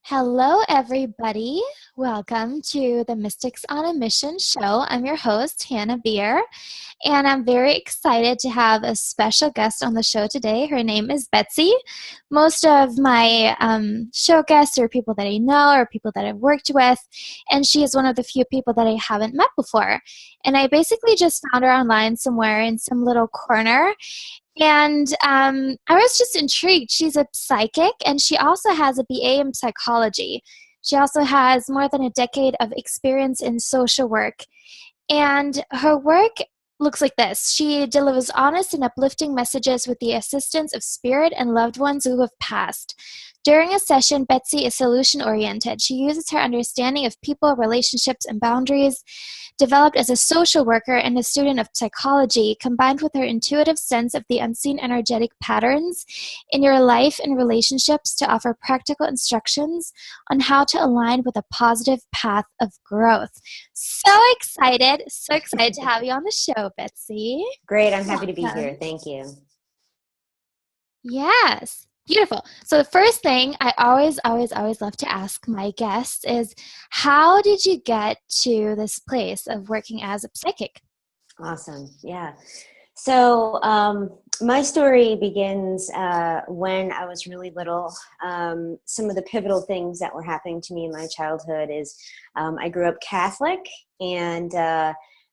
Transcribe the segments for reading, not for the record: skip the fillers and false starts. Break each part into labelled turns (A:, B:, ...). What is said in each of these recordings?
A: Hello, everybody. Welcome to the Mystics on a Mission show. I'm your host, Hannah Beer, and I'm very excited to have a special guest on the show today. Her name is Betsy. Most of my show guests are people that I know or people that I've worked with, and she is one of the few people that I haven't met before. And I basically just found her online somewhere in some little corner, and I was just intrigued. She's a psychic, and she also has a BA in psychology. She also has more than a decade of experience in social work. And her work looks like this. She delivers honest and uplifting messages with the assistance of spirit and loved ones who have passed. During a session, Betsy is solution-oriented. She uses her understanding of people, relationships, and boundaries, developed as a social worker and a student of psychology, combined with her intuitive sense of the unseen energetic patterns in your life and relationships to offer practical instructions on how to align with a positive path of growth. So excited to have you on the show, Betsy.
B: Great, I'm happy to be
A: Welcome.
B: here. Thank you.
A: Yes. Beautiful. So the first thing I always love to ask my guests is, how did you get to this place of working as a psychic?
B: Awesome. Yeah. So my story begins when I was really little. Some of the pivotal things that were happening to me in my childhood is I grew up Catholic, and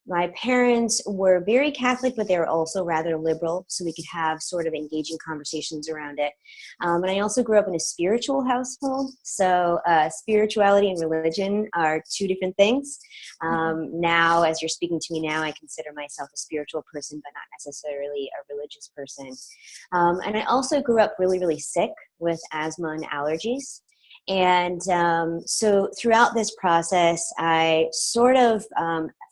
B: my parents were very Catholic, but they were also rather liberal, so we could have sort of engaging conversations around it. And I also grew up in a spiritual household, so spirituality and religion are two different things. Now, as you're speaking to me now, I consider myself a spiritual person, but not necessarily a religious person. And I also grew up really, really sick with asthma and allergies. And so throughout this process, I sort of,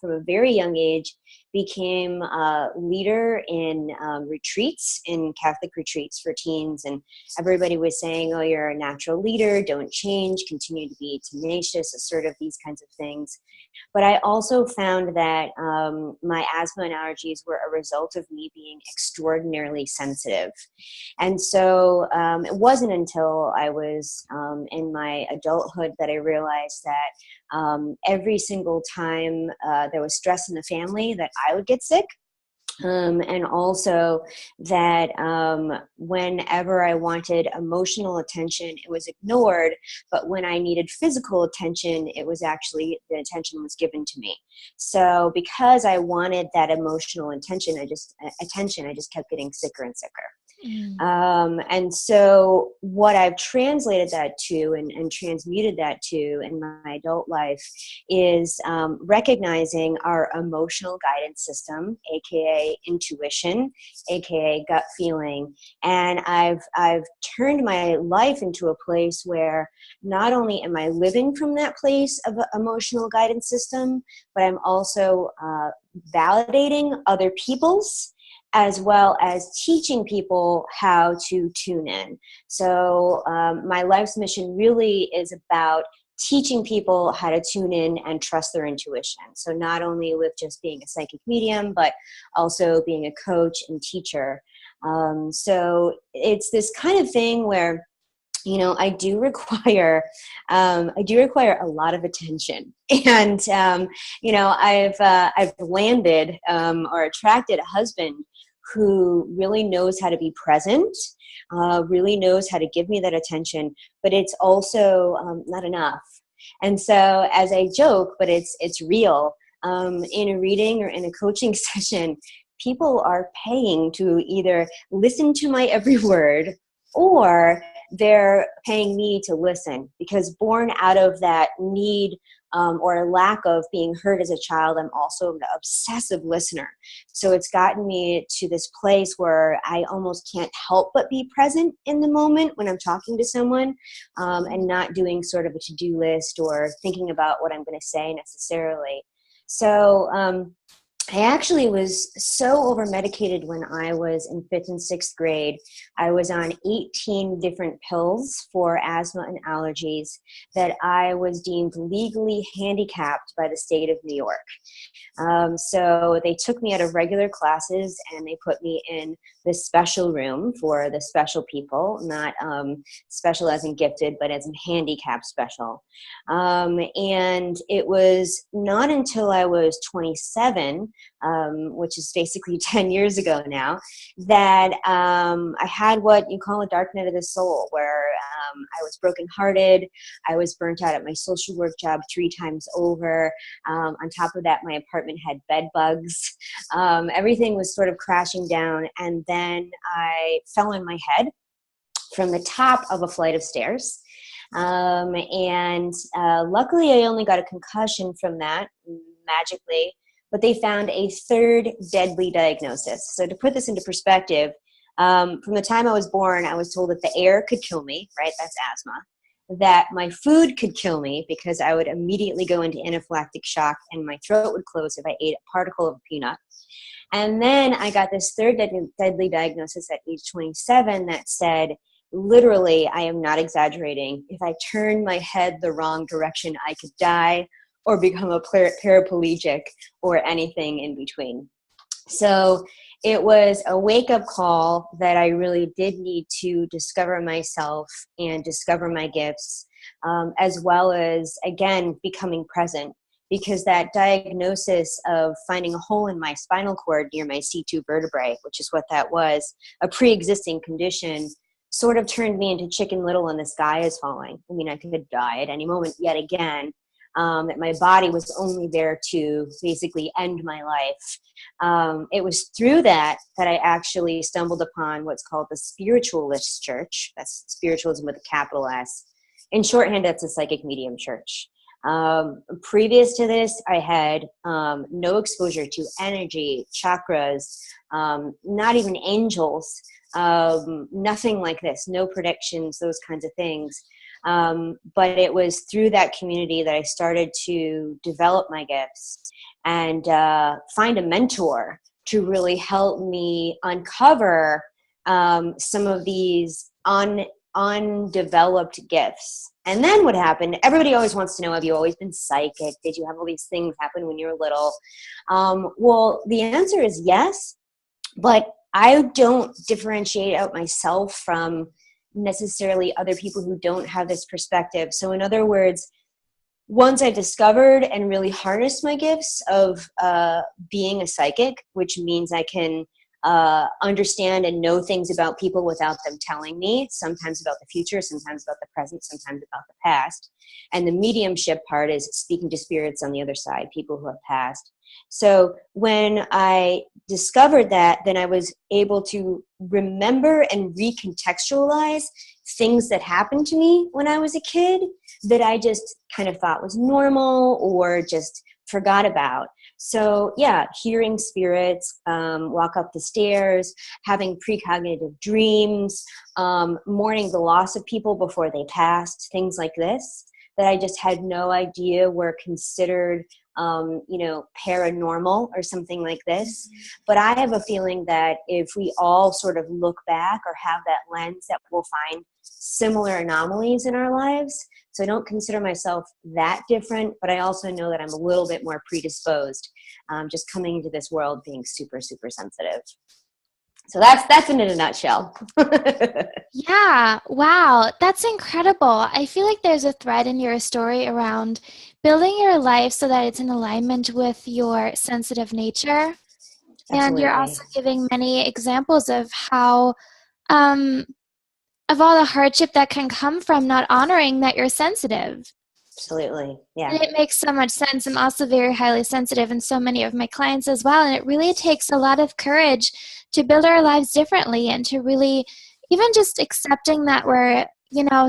B: from a very young age, became a leader in retreats, in Catholic retreats for teens. And everybody was saying, oh, you're a natural leader, don't change, continue to be tenacious, assertive, these kinds of things. But I also found that my asthma and allergies were a result of me being extraordinarily sensitive. And so it wasn't until I was in my adulthood that I realized that every single time there was stress in the family, that I would get sick. And also that whenever I wanted emotional attention, it was ignored. But when I needed physical attention, it was actually, the attention was given to me. So because I wanted that emotional attention, I just kept getting sicker and sicker. And so what I've translated that to and transmuted that to in my adult life is recognizing our emotional guidance system, aka intuition, aka gut feeling. And I've turned my life into a place where not only am I living from that place of emotional guidance system, but I'm also validating other people's, as well as teaching people how to tune in. So my life's mission really is about teaching people how to tune in and trust their intuition. So not only with just being a psychic medium, but also being a coach and teacher. So it's this kind of thing where, you know, I do require a lot of attention, and you know, I've landed or attracted a husband who really knows how to be present, really knows how to give me that attention, but it's also not enough. And so, as I joke, but it's real. In a reading or in a coaching session, people are paying to either listen to my every word, or they're paying me to listen, because born out of that need or lack of being heard as a child, I'm also an obsessive listener. So it's gotten me to this place where I almost can't help but be present in the moment when I'm talking to someone, and not doing sort of a to-do list or thinking about what I'm going to say necessarily. So I actually was so over-medicated when I was in 5th and 6th grade. I was on 18 different pills for asthma and allergies that I was deemed legally handicapped by the state of New York. So they took me out of regular classes and they put me in this special room for the special people, not special as in gifted, but as in handicapped special. And it was not until I was 27, which is basically 10 years ago now, that I had what you call a dark night of the soul, where I was brokenhearted. I was burnt out at my social work job 3 times over. On top of that, my apartment had bed bugs. Everything was sort of crashing down. And then I fell on my head from the top of a flight of stairs. And luckily, I only got a concussion from that, magically. But they found a 3rd deadly diagnosis. So to put this into perspective, from the time I was born, I was told that the air could kill me, right? That's asthma. That my food could kill me because I would immediately go into anaphylactic shock and my throat would close if I ate a particle of a peanut. And then I got this 3rd deadly diagnosis at age 27 that said, literally, I am not exaggerating, if I turn my head the wrong direction, I could die or become a paraplegic or anything in between. So it was a wake-up call that I really did need to discover myself and discover my gifts, as well as, again, becoming present. Because that diagnosis of finding a hole in my spinal cord near my C2 vertebrae, which is what that was, a pre-existing condition, sort of turned me into Chicken Little and the sky is falling. I mean, I could die at any moment yet again. That my body was only there to basically end my life. It was through that I actually stumbled upon what's called the Spiritualist Church. That's spiritualism with a capital S. In shorthand, that's a psychic medium church. Previous to this, I had no exposure to energy, chakras, not even angels, nothing like this, no predictions, those kinds of things. But it was through that community that I started to develop my gifts and find a mentor to really help me uncover some of these undeveloped gifts. And then what happened, everybody always wants to know, have you always been psychic? Did you have all these things happen when you were little? Well, the answer is yes, but I don't differentiate out myself from necessarily other people who don't have this perspective. So in other words, once I discovered and really harnessed my gifts of being a psychic, which means I can understand and know things about people without them telling me, sometimes about the future, sometimes about the present, sometimes about the past. And the mediumship part is speaking to spirits on the other side, people who have passed. So when I discovered that, then I was able to remember and recontextualize things that happened to me when I was a kid that I just kind of thought was normal or just forgot about. So yeah, hearing spirits, walk up the stairs, having precognitive dreams, mourning the loss of people before they passed, things like this, that I just had no idea were considered paranormal or something like this. But I have a feeling that if we all sort of look back or have that lens, that we'll find similar anomalies in our lives. So I don't consider myself that different, but I also know that I'm a little bit more predisposed, just coming into this world being super, super sensitive. So that's in a nutshell.
A: Yeah, wow, that's incredible. I feel like there's a thread in your story around building your life so that it's in alignment with your sensitive nature. And you're
B: Absolutely.
A: also giving many examples of how, of all the hardship that can come from not honoring that you're sensitive.
B: Absolutely. Yeah.
A: And it makes so much sense. I'm also very highly sensitive, and so many of my clients as well. And it really takes a lot of courage to build our lives differently and to really, even just accepting that we're,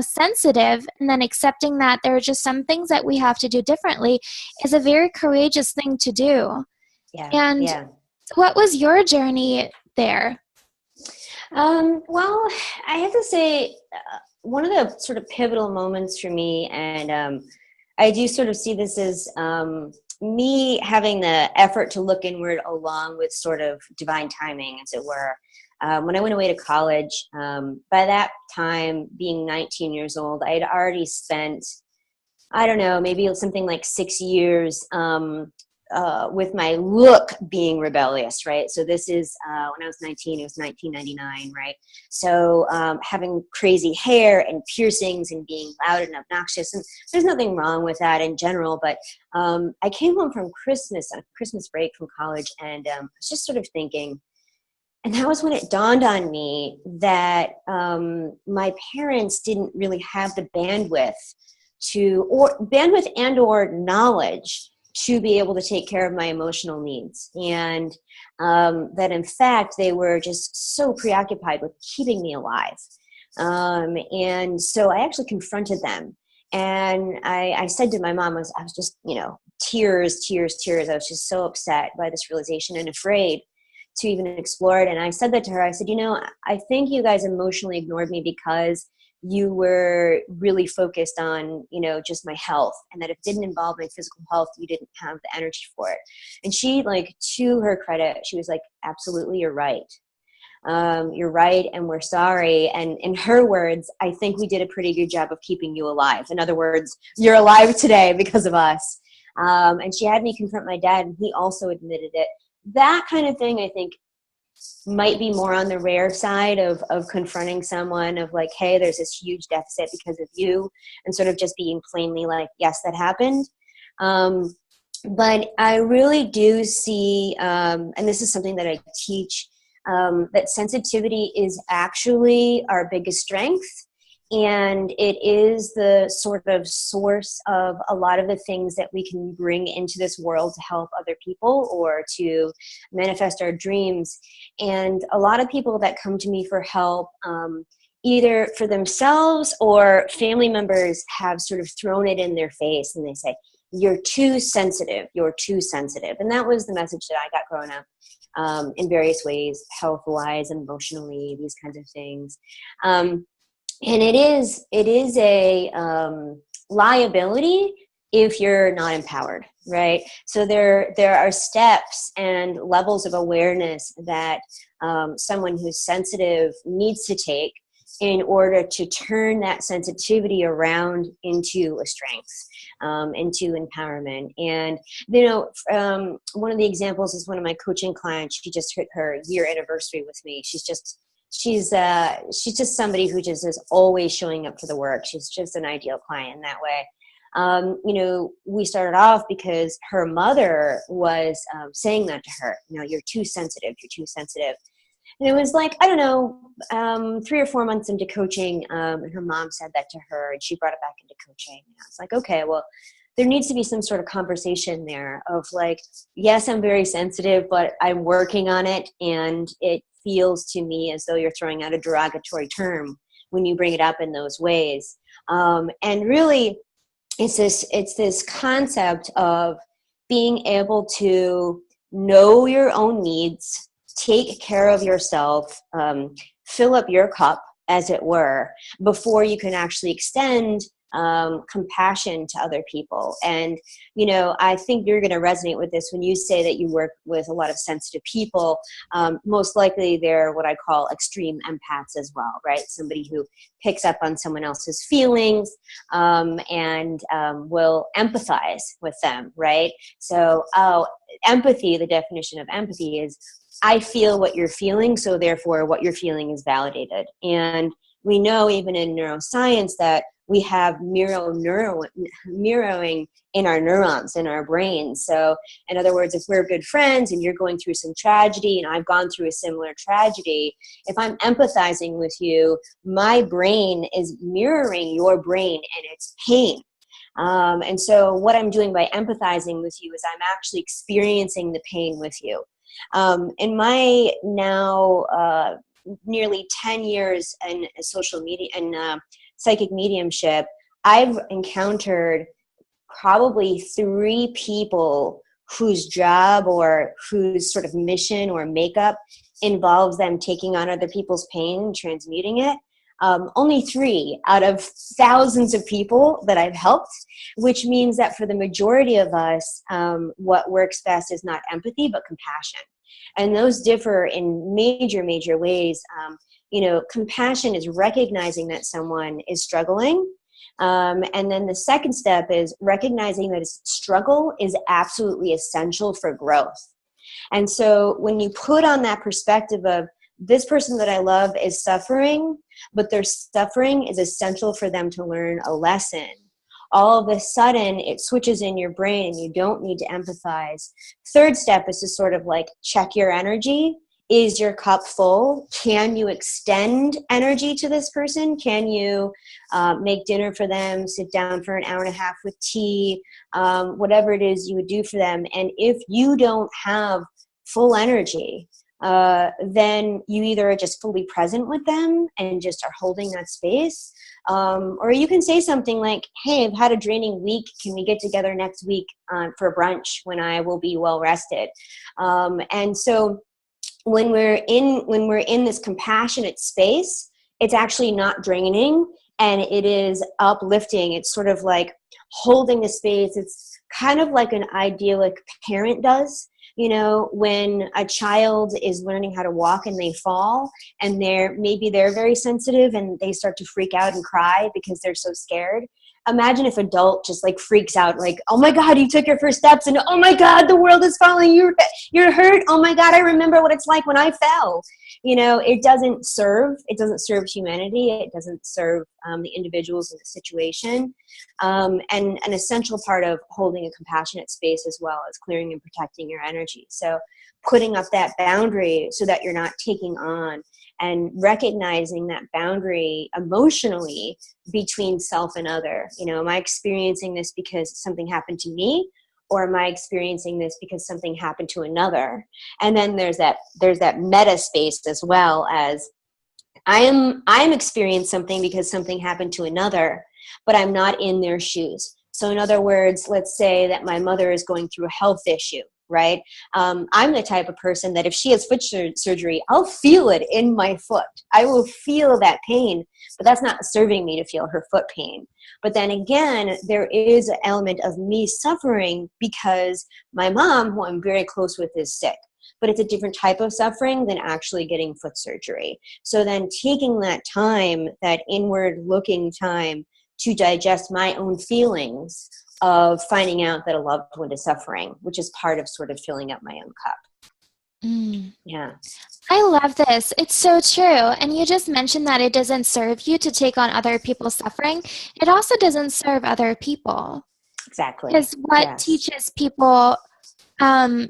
A: sensitive, and then accepting that there are just some things that we have to do differently is a very courageous thing to do.
B: Yeah.
A: And
B: Yeah.
A: what was your journey there?
B: Well, I have to say, one of the sort of pivotal moments for me, and I do sort of see this as me having the effort to look inward along with sort of divine timing, as it were. When I went away to college, by that time, being 19 years old, I had already spent, I don't know, maybe something like 6 years with my look being rebellious, right? So this is when I was 19, it was 1999, right? So having crazy hair and piercings and being loud and obnoxious, and there's nothing wrong with that in general, but I came home from Christmas, on a Christmas break from college, and I was just sort of thinking, and that was when it dawned on me that my parents didn't really have the bandwidth and or knowledge to be able to take care of my emotional needs. And that in fact, they were just so preoccupied with keeping me alive. And so I actually confronted them. And I said to my mom, I was just, tears. I was just so upset by this realization and afraid to even explore it. And I said that to her. I said, I think you guys emotionally ignored me because you were really focused on, just my health, and that if it didn't involve my physical health, you didn't have the energy for it. And she, to her credit, she was like, absolutely, you're right. You're right, and we're sorry. And in her words, I think we did a pretty good job of keeping you alive. In other words, you're alive today because of us. And she had me confront my dad, and he also admitted it. That kind of thing, I think, might be more on the rare side of confronting someone of like, hey, there's this huge deficit because of you, and sort of just being plainly like, yes, that happened. But I really do see, and this is something that I teach, that sensitivity is actually our biggest strength. And it is the sort of source of a lot of the things that we can bring into this world to help other people or to manifest our dreams. And a lot of people that come to me for help, either for themselves or family members, have sort of thrown it in their face, and they say, you're too sensitive, you're too sensitive. And that was the message that I got growing up, in various ways, health-wise, emotionally, these kinds of things. And it is a liability if you're not empowered, right? So there are steps and levels of awareness that someone who's sensitive needs to take in order to turn that sensitivity around into a strength, into empowerment. And, one of the examples is one of my coaching clients. She just hit her year anniversary with me. She's just somebody who just is always showing up for the work. She's just an ideal client in that way. We started off because her mother was saying that to her, you're too sensitive, you're too sensitive. And it was like, I don't know, 3 or 4 months into coaching, and her mom said that to her, and she brought it back into coaching. And I was like, okay, well, there needs to be some sort of conversation there of like, yes, I'm very sensitive, but I'm working on it, and it feels to me as though you're throwing out a derogatory term when you bring it up in those ways. And really, it's this concept of being able to know your own needs, take care of yourself, fill up your cup, as it were, before you can actually extend compassion to other people. And, I think you're going to resonate with this when you say that you work with a lot of sensitive people. Most likely they're what I call extreme empaths as well, right? Somebody who picks up on someone else's feelings and will empathize with them, right? So empathy, the definition of empathy is, I feel what you're feeling, so therefore what you're feeling is validated. And we know even in neuroscience that we have mirroring in our neurons, in our brains. So in other words, if we're good friends and you're going through some tragedy and I've gone through a similar tragedy, if I'm empathizing with you, my brain is mirroring your brain and its pain. And so what I'm doing by empathizing with you is I'm actually experiencing the pain with you. In my now nearly 10 years in social media and psychic mediumship, I've encountered probably 3 people whose job or whose sort of mission or makeup involves them taking on other people's pain and transmuting it. Only 3 out of thousands of people that I've helped, which means that for the majority of us, what works best is not empathy, but compassion. And those differ in major, major ways. Compassion is recognizing that someone is struggling, And then the second step is recognizing that struggle is absolutely essential for growth. And so when you put on that perspective of this person that I love is suffering, but their suffering is essential for them to learn a lesson, all of a sudden it switches in your brain and you don't need to empathize. Third step is to sort of like check your energy. Is your cup full? Can you extend energy to this person? Can you make dinner for them, sit down for an hour and a half with tea, whatever it is you would do for them? And if you don't have full energy, then you either are just fully present with them and just are holding that space, or you can say something like, hey, I've had a draining week. Can we get together next week for brunch when I will be well rested? And so when we're in this compassionate space, it's actually not draining and it is uplifting. It's sort of like holding the space. It's kind of like an idyllic parent does. You know, when a child is learning how to walk and they fall and they're very sensitive and they start to freak out and cry because they're so scared. Imagine if adult just like freaks out, like, oh my God, you took your first steps, and oh my God, the world is falling, you're hurt. Oh my God, I remember what it's like when I fell. You know, it doesn't serve humanity. It doesn't serve the individuals in the situation. And an essential part of holding a compassionate space as well is clearing and protecting your energy. So putting up that boundary so that you're not taking on, and recognizing that boundary emotionally between self and other. You know, am I experiencing this because something happened to me? Or am I experiencing this because something happened to another? And then there's that meta space as well, as I'm experiencing something because something happened to another, but I'm not in their shoes. So in other words, let's say that my mother is going through a health issue, right? I'm the type of person that if she has foot surgery, I'll feel it in my foot. I will feel that pain, but that's not serving me to feel her foot pain. But then again, there is an element of me suffering because my mom, who I'm very close with, is sick. But it's a different type of suffering than actually getting foot surgery. So then taking that time, that inward looking time, to digest my own feelings of finding out that a loved one is suffering, which is part of sort of filling up my own cup.
A: Mm.
B: Yeah.
A: I love this. It's so true. And you just mentioned that it doesn't serve you to take on other people's suffering. It also doesn't serve other people.
B: Exactly.
A: Because what
B: Yes.
A: teaches people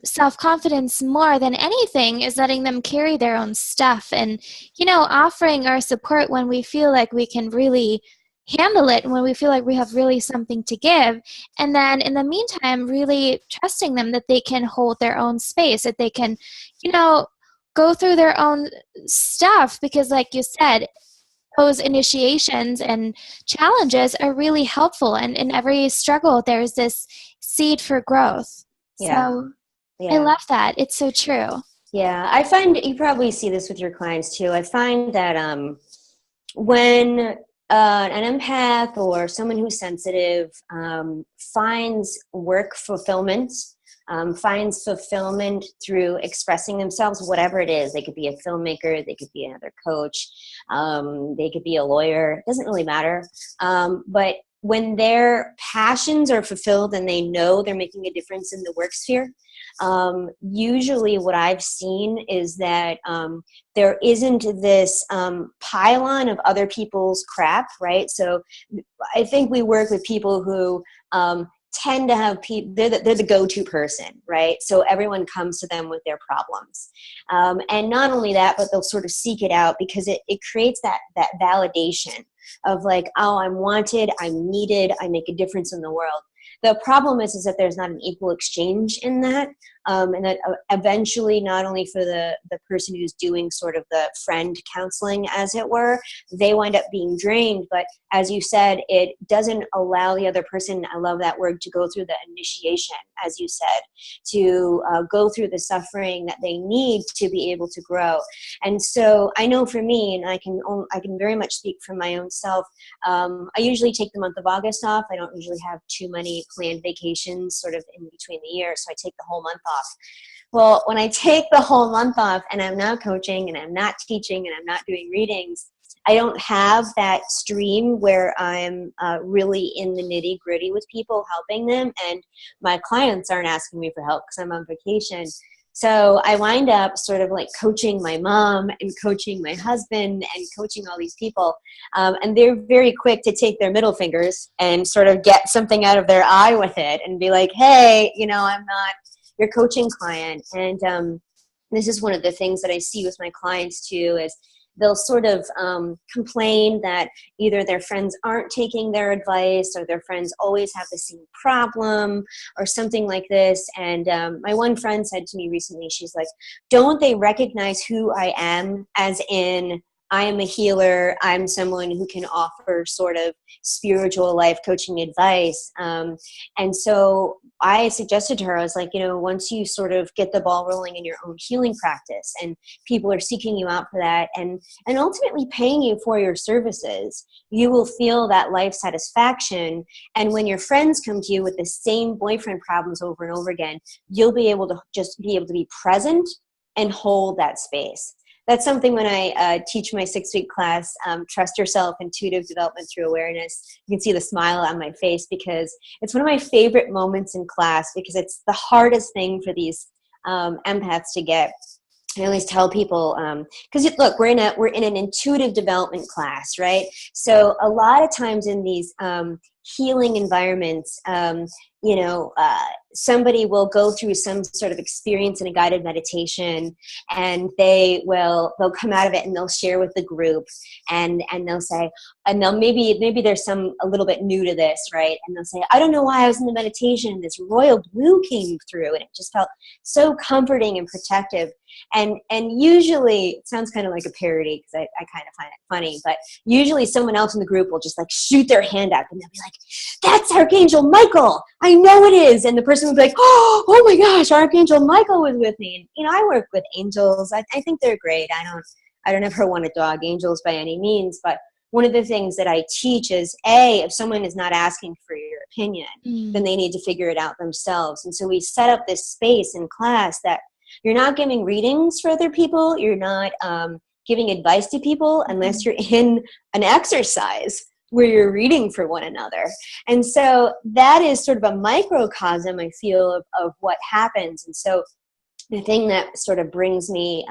A: self-confidence more than anything is letting them carry their own stuff and, you know, offering our support when we feel like we can really handle it and when we feel like we have really something to give. And then in the meantime, really trusting them that they can hold their own space, that they can, you know, go through their own stuff, because like you said, those initiations and challenges are really helpful. And in every struggle, there's this seed for growth.
B: Yeah.
A: So
B: Yeah.
A: I love that. It's so true.
B: Yeah. I find you probably see this with your clients too. I find that when an empath or someone who's sensitive finds work fulfillment, finds fulfillment through expressing themselves, whatever it is. They could be a filmmaker, they could be another coach, they could be a lawyer. It doesn't really matter. But when their passions are fulfilled and they know they're making a difference in the work sphere, usually what I've seen is that there isn't this pile-on of other people's crap, right? So I think we work with people who tend to have they're the go-to person, right? So everyone comes to them with their problems. And not only that, but they'll sort of seek it out because it creates that validation of like, oh, I'm wanted, I'm needed, I make a difference in the world. The problem is that there's not an equal exchange in that. And that eventually, not only for the person who's doing sort of the friend counseling, as it were, they wind up being drained. But as you said, it doesn't allow the other person, I love that word, to go through the initiation, as you said, to go through the suffering that they need to be able to grow. And so I know for me, and I can very much speak from my own self, I usually take the month of August off. I don't usually have too many planned vacations sort of in between the year, so I take the whole month off. Well, when I take the whole month off and I'm not coaching and I'm not teaching and I'm not doing readings, I don't have that stream where I'm really in the nitty gritty with people, helping them, and my clients aren't asking me for help because I'm on vacation. So I wind up sort of like coaching my mom and coaching my husband and coaching all these people. And they're very quick to take their middle fingers and sort of get something out of their eye with it and be like, hey, I'm not your coaching client. And this is one of the things that I see with my clients too, is they'll sort of complain that either their friends aren't taking their advice or their friends always have the same problem or something like this. And my one friend said to me recently, she's like, don't they recognize who I am, as in I am a healer, I'm someone who can offer sort of spiritual life coaching advice. And so I suggested to her, I was like, once you sort of get the ball rolling in your own healing practice and people are seeking you out for that and ultimately paying you for your services, you will feel that life satisfaction. And when your friends come to you with the same boyfriend problems over and over again, you'll be able to just be able to be present and hold that space. That's something when I teach my 6-week class, Trust Yourself, Intuitive Development Through Awareness. You can see the smile on my face because it's one of my favorite moments in class, because it's the hardest thing for these empaths to get. I always tell people, because look, we're in an intuitive development class, right? So a lot of times in these healing environments, somebody will go through some sort of experience in a guided meditation, and they'll come out of it and they'll share with the group, and they'll say, and they'll maybe there's some a little bit new to this, right? And they'll say, I don't know why I was in the meditation and this royal blue came through, and it just felt so comforting and protective. And usually, it sounds kind of like a parody because I kind of find it funny, but usually someone else in the group will just like shoot their hand up and they'll be like, that's Archangel Michael, I know it is. And the person will be like, oh my gosh, Archangel Michael was with me. And I work with angels. I think they're great. I don't ever want to dog angels by any means, but one of the things that I teach is, if someone is not asking for your opinion, then they need to figure it out themselves. And so we set up this space in class that you're not giving readings for other people. You're not giving advice to people unless you're in an exercise where you're reading for one another. And so that is sort of a microcosm, I feel, of what happens. And so the thing that sort of brings me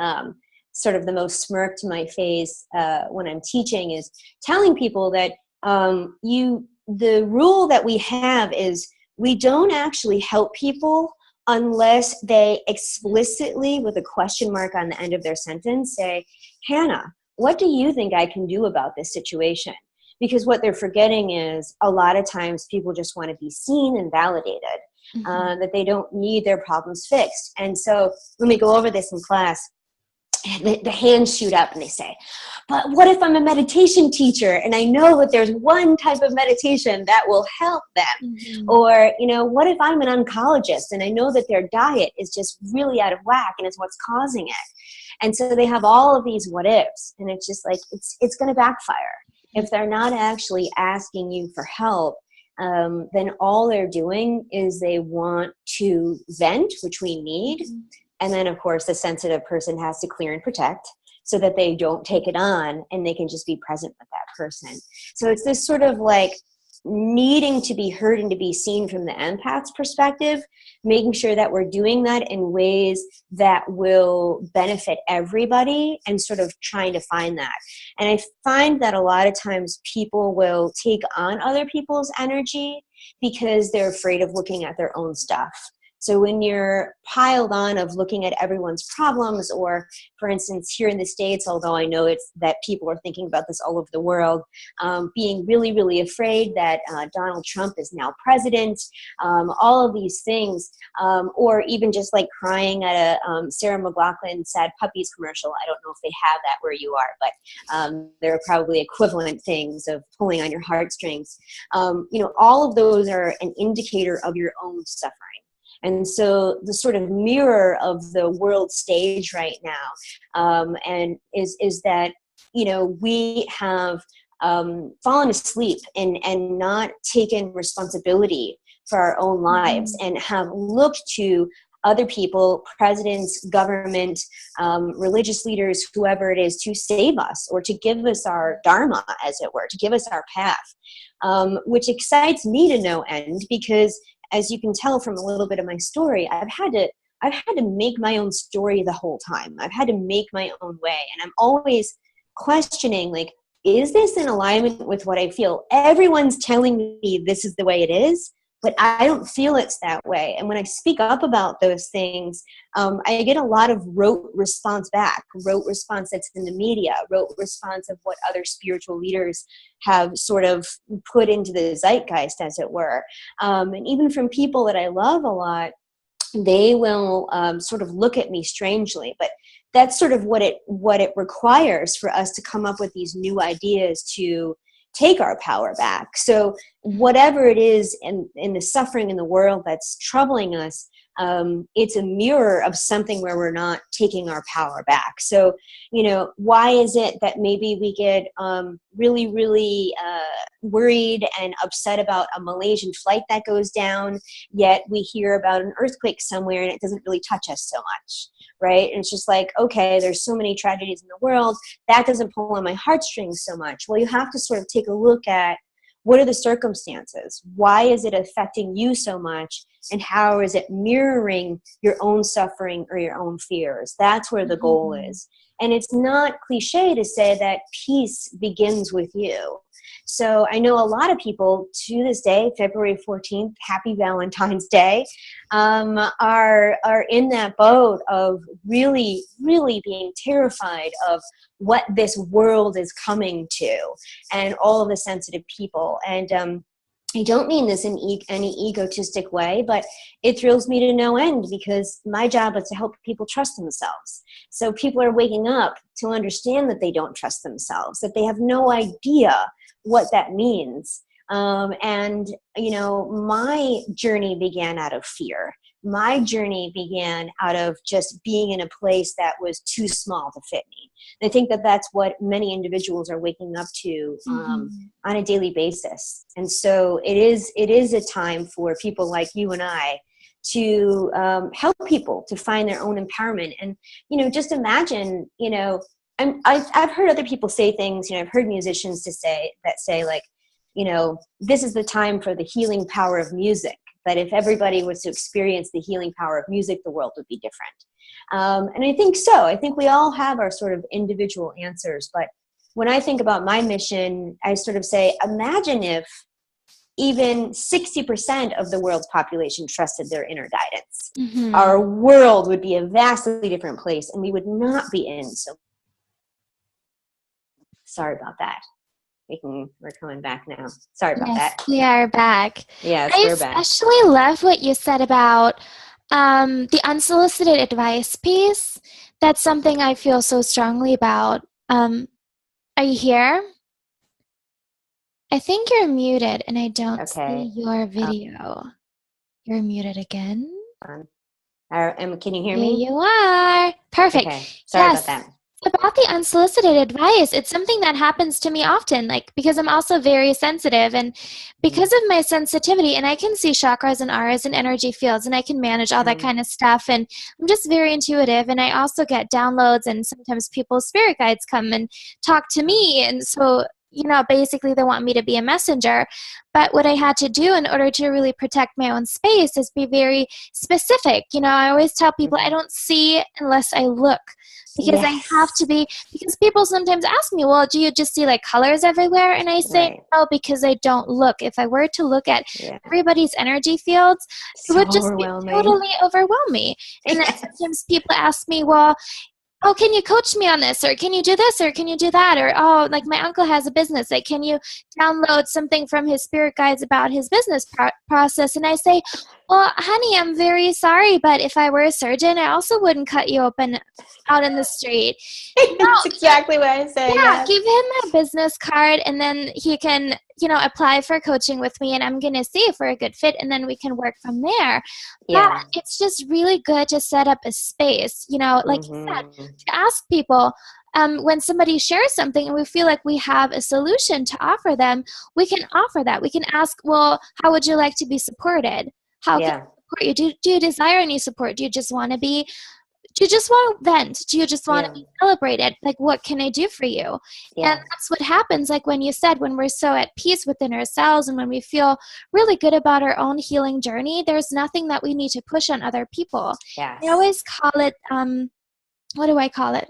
B: sort of the most smirk to my face when I'm teaching is telling people that the rule that we have is we don't actually help people unless they explicitly, with a question mark on the end of their sentence, say, Hannah, what do you think I can do about this situation? Because what they're forgetting is a lot of times people just want to be seen and validated, that they don't need their problems fixed. And so when we go over this in class, the hands shoot up and they say, but what if I'm a meditation teacher and I know that there's one type of meditation that will help them? Or, what if I'm an oncologist and I know that their diet is just really out of whack and it's what's causing it? And so they have all of these what ifs, and it's just like, it's going to backfire. If they're not actually asking you for help, then all they're doing is they want to vent, which we need. And then, of course, the sensitive person has to clear and protect so that they don't take it on and they can just be present with that person. So it's this sort of like needing to be heard and to be seen from the empath's perspective, making sure that we're doing that in ways that will benefit everybody and sort of trying to find that. And I find that a lot of times people will take on other people's energy because they're afraid of looking at their own stuff. So when you're piled on of looking at everyone's problems, or for instance, here in the States, although I know it's that people are thinking about this all over the world, being really, really afraid that Donald Trump is now president, all of these things, or even just like crying at a Sarah McLachlan Sad Puppies commercial. I don't know if they have that where you are, but there are probably equivalent things of pulling on your heartstrings. All of those are an indicator of your own suffering. And so the sort of mirror of the world stage right now and is that, we have fallen asleep and not taken responsibility for our own lives and have looked to other people, presidents, government, religious leaders, whoever it is, to save us or to give us our dharma, as it were, to give us our path, which excites me to no end because, as you can tell from a little bit of my story, I've had to make my own story the whole time. I've had to make my own way. And I'm always questioning, like, is this in alignment with what I feel? Everyone's telling me this is the way it is, but I don't feel it's that way. And when I speak up about those things, I get a lot of rote response back, rote response that's in the media, rote response of what other spiritual leaders have sort of put into the zeitgeist, as it were. And even from people that I love a lot, they will sort of look at me strangely, but that's sort of what it requires for us to come up with these new ideas to take our power back. So whatever it is in the suffering in the world that's troubling us, it's a mirror of something where we're not taking our power back. So, why is it that maybe we get really, really worried and upset about a Malaysian flight that goes down, yet we hear about an earthquake somewhere and it doesn't really touch us so much, right? And it's just like, okay, there's so many tragedies in the world, that doesn't pull on my heartstrings so much. Well, you have to sort of take a look at, what are the circumstances? Why is it affecting you so much? And how is it mirroring your own suffering or your own fears? That's where the goal is. And it's not cliche to say that peace begins with you. So I know a lot of people to this day, February 14th, happy Valentine's Day, are in that boat of really, really being terrified of what this world is coming to, and all of the sensitive people. And I don't mean this in any egotistic way, but it thrills me to no end because my job is to help people trust themselves. So people are waking up to understand that they don't trust themselves, that they have no idea what that means. And, my journey began out of fear. My journey began out of just being in a place that was too small to fit me. And I think that that's what many individuals are waking up to on a daily basis. And so it is a time for people like you and I to help people to find their own empowerment. And, just imagine, I've heard other people say things, I've heard musicians say like, this is the time for the healing power of music. That if everybody was to experience the healing power of music, the world would be different. And I think so. I think we all have our sort of individual answers. But when I think about my mission, I sort of say, imagine if even 60% of the world's population trusted their inner guidance. Our world would be a vastly different place, and we would not be in. So sorry about that. We're coming back now. Sorry about that.
A: We are back.
B: Yes,
A: I
B: we're back.
A: I especially love what you said about the unsolicited advice piece. That's something I feel so strongly about. Are you here? I think you're muted and I don't see your video. You're muted again.
B: Can you hear me?
A: Here you are. Perfect.
B: Okay. Sorry about that.
A: About the unsolicited advice, it's something that happens to me often, because I'm also very sensitive, and because of my sensitivity, and I can see chakras and auras and energy fields, and I can manage all that kind of stuff, and I'm just very intuitive, and I also get downloads, and sometimes people's spirit guides come and talk to me, and so basically they want me to be a messenger. But what I had to do in order to really protect my own space is be very specific. I always tell people I don't see unless I look. Because I have to be, because people sometimes ask me, well, do you just see colors everywhere? And I say, no, because I don't look. If I were to look at everybody's energy fields, it would just be totally overwhelming. And then sometimes people ask me, well, oh, can you coach me on this? Or can you do this? Or can you do that? Or, oh, my uncle has a business. Can you download something from his spirit guides about his business process? And I say, well, honey, I'm very sorry, but if I were a surgeon, I also wouldn't cut you open out in the street.
B: That's exactly what I say.
A: Yeah, give him my business card, and then he can, apply for coaching with me, and I'm going to see if we're a good fit, and then we can work from there. Yeah. But it's just really good to set up a space, like you said, to ask people. When somebody shares something and we feel like we have a solution to offer them, we can offer that. We can ask, well, how would you like to be supported? How can you support you? Do you desire any support? Do you just want to vent? Do you just want to
B: Yeah.
A: be celebrated? Like, what can I do for you? And
B: Yeah.
A: that's what happens, like when you said, when we're so at peace within ourselves and when we feel really good about our own healing journey, there's nothing that we need to push on other people. I
B: Yes.
A: always call it, what do I call it?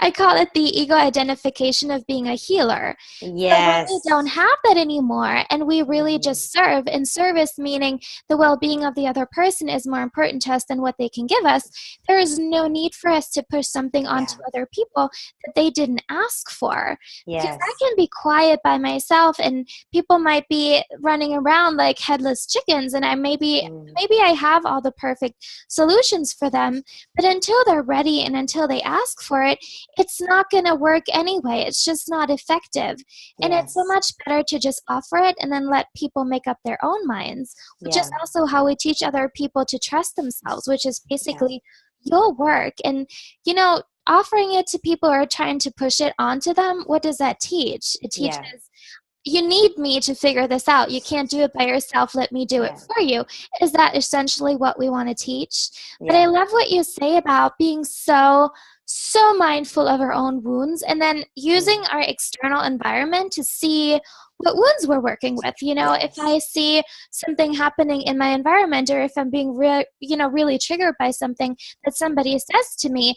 A: I call it the ego identification of being a healer. So when we
B: Yes.
A: don't have that anymore and we really
B: Mhm.
A: just serve, and service meaning the well-being of the other person is more important to us than what they can give us, there is no need for us to push something onto
B: Yeah.
A: other people that they didn't ask for. Because I
B: Yes.
A: can be quiet by myself and people might be running around like headless chickens, and
B: Mm.
A: maybe I have all the perfect solutions for them, but until they're ready and until they ask for it, it's not going to work anyway. It's just not effective. And it's so
B: Yes.
A: much better to just offer it and then let people make up their own minds, which is
B: Yeah.
A: also how we teach other people to trust themselves, which is
B: Yeah.
A: basically your work. And, offering it to people or trying to push it onto them, what does that teach? It
B: Yeah.
A: teaches you need me to figure this out. You can't do it by yourself. Let me do it
B: Yeah.
A: for you. Is that essentially what we want to teach? But I
B: Yeah.
A: love what you say about being so mindful of our own wounds and then using
B: Mm.
A: our external environment to see what wounds we're working with. If
B: Yes.
A: I see something happening in my environment, or if I'm being really triggered by something that somebody says to me,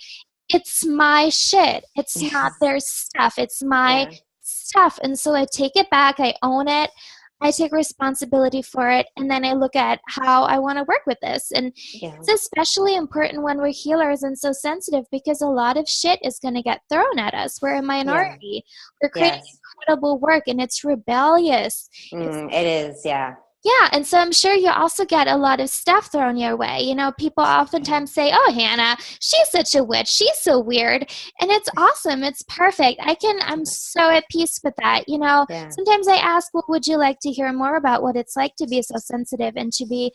A: it's my shit. It's not
B: Yes.
A: their stuff. It's my
B: Yeah.
A: stuff. And so I take it back, I own it, I take responsibility for it, and then I look at how I want to work with this. And
B: Yeah.
A: it's especially important when we're healers and so sensitive, because a lot of shit is going to get thrown at us. We're a
B: Yeah.
A: minority. We're creating
B: Yes.
A: incredible work and it's rebellious. It's
B: It is. Yeah.
A: yeah, and so I'm sure you also get a lot of stuff thrown your way. People
B: Yeah.
A: oftentimes say, "Oh, Hannah, she's such a witch. She's so weird." And it's awesome. It's perfect. I'm so at peace with that.
B: Yeah.
A: Sometimes I ask, "Well, would you like to hear more about what it's like to be so sensitive and to be,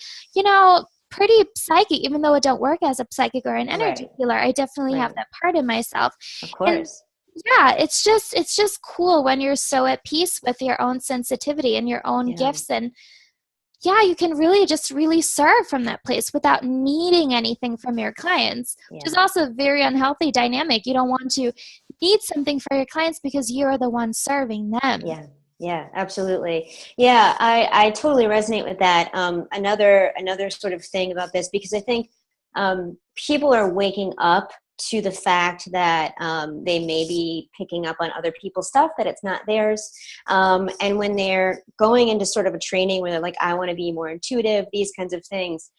A: pretty psychic, even though I don't work as a psychic or an energy
B: Right.
A: healer. I definitely have
B: Right.
A: that part in myself."
B: Of
A: And
B: course.
A: yeah, it's just cool when you're so at peace with your own sensitivity and your own
B: Yeah.
A: gifts, and yeah, you can really just really serve from that place without needing anything from your clients, which
B: Yeah.
A: is also a very unhealthy dynamic. You don't want to need something for your clients because you're the one serving them.
B: Yeah. Yeah, absolutely. Yeah, I totally resonate with that. Another sort of thing about this, because I think people are waking up to the fact that they may be picking up on other people's stuff, that it's not theirs. And when they're going into sort of a training where they're like, I want to be more intuitive, these kinds of things.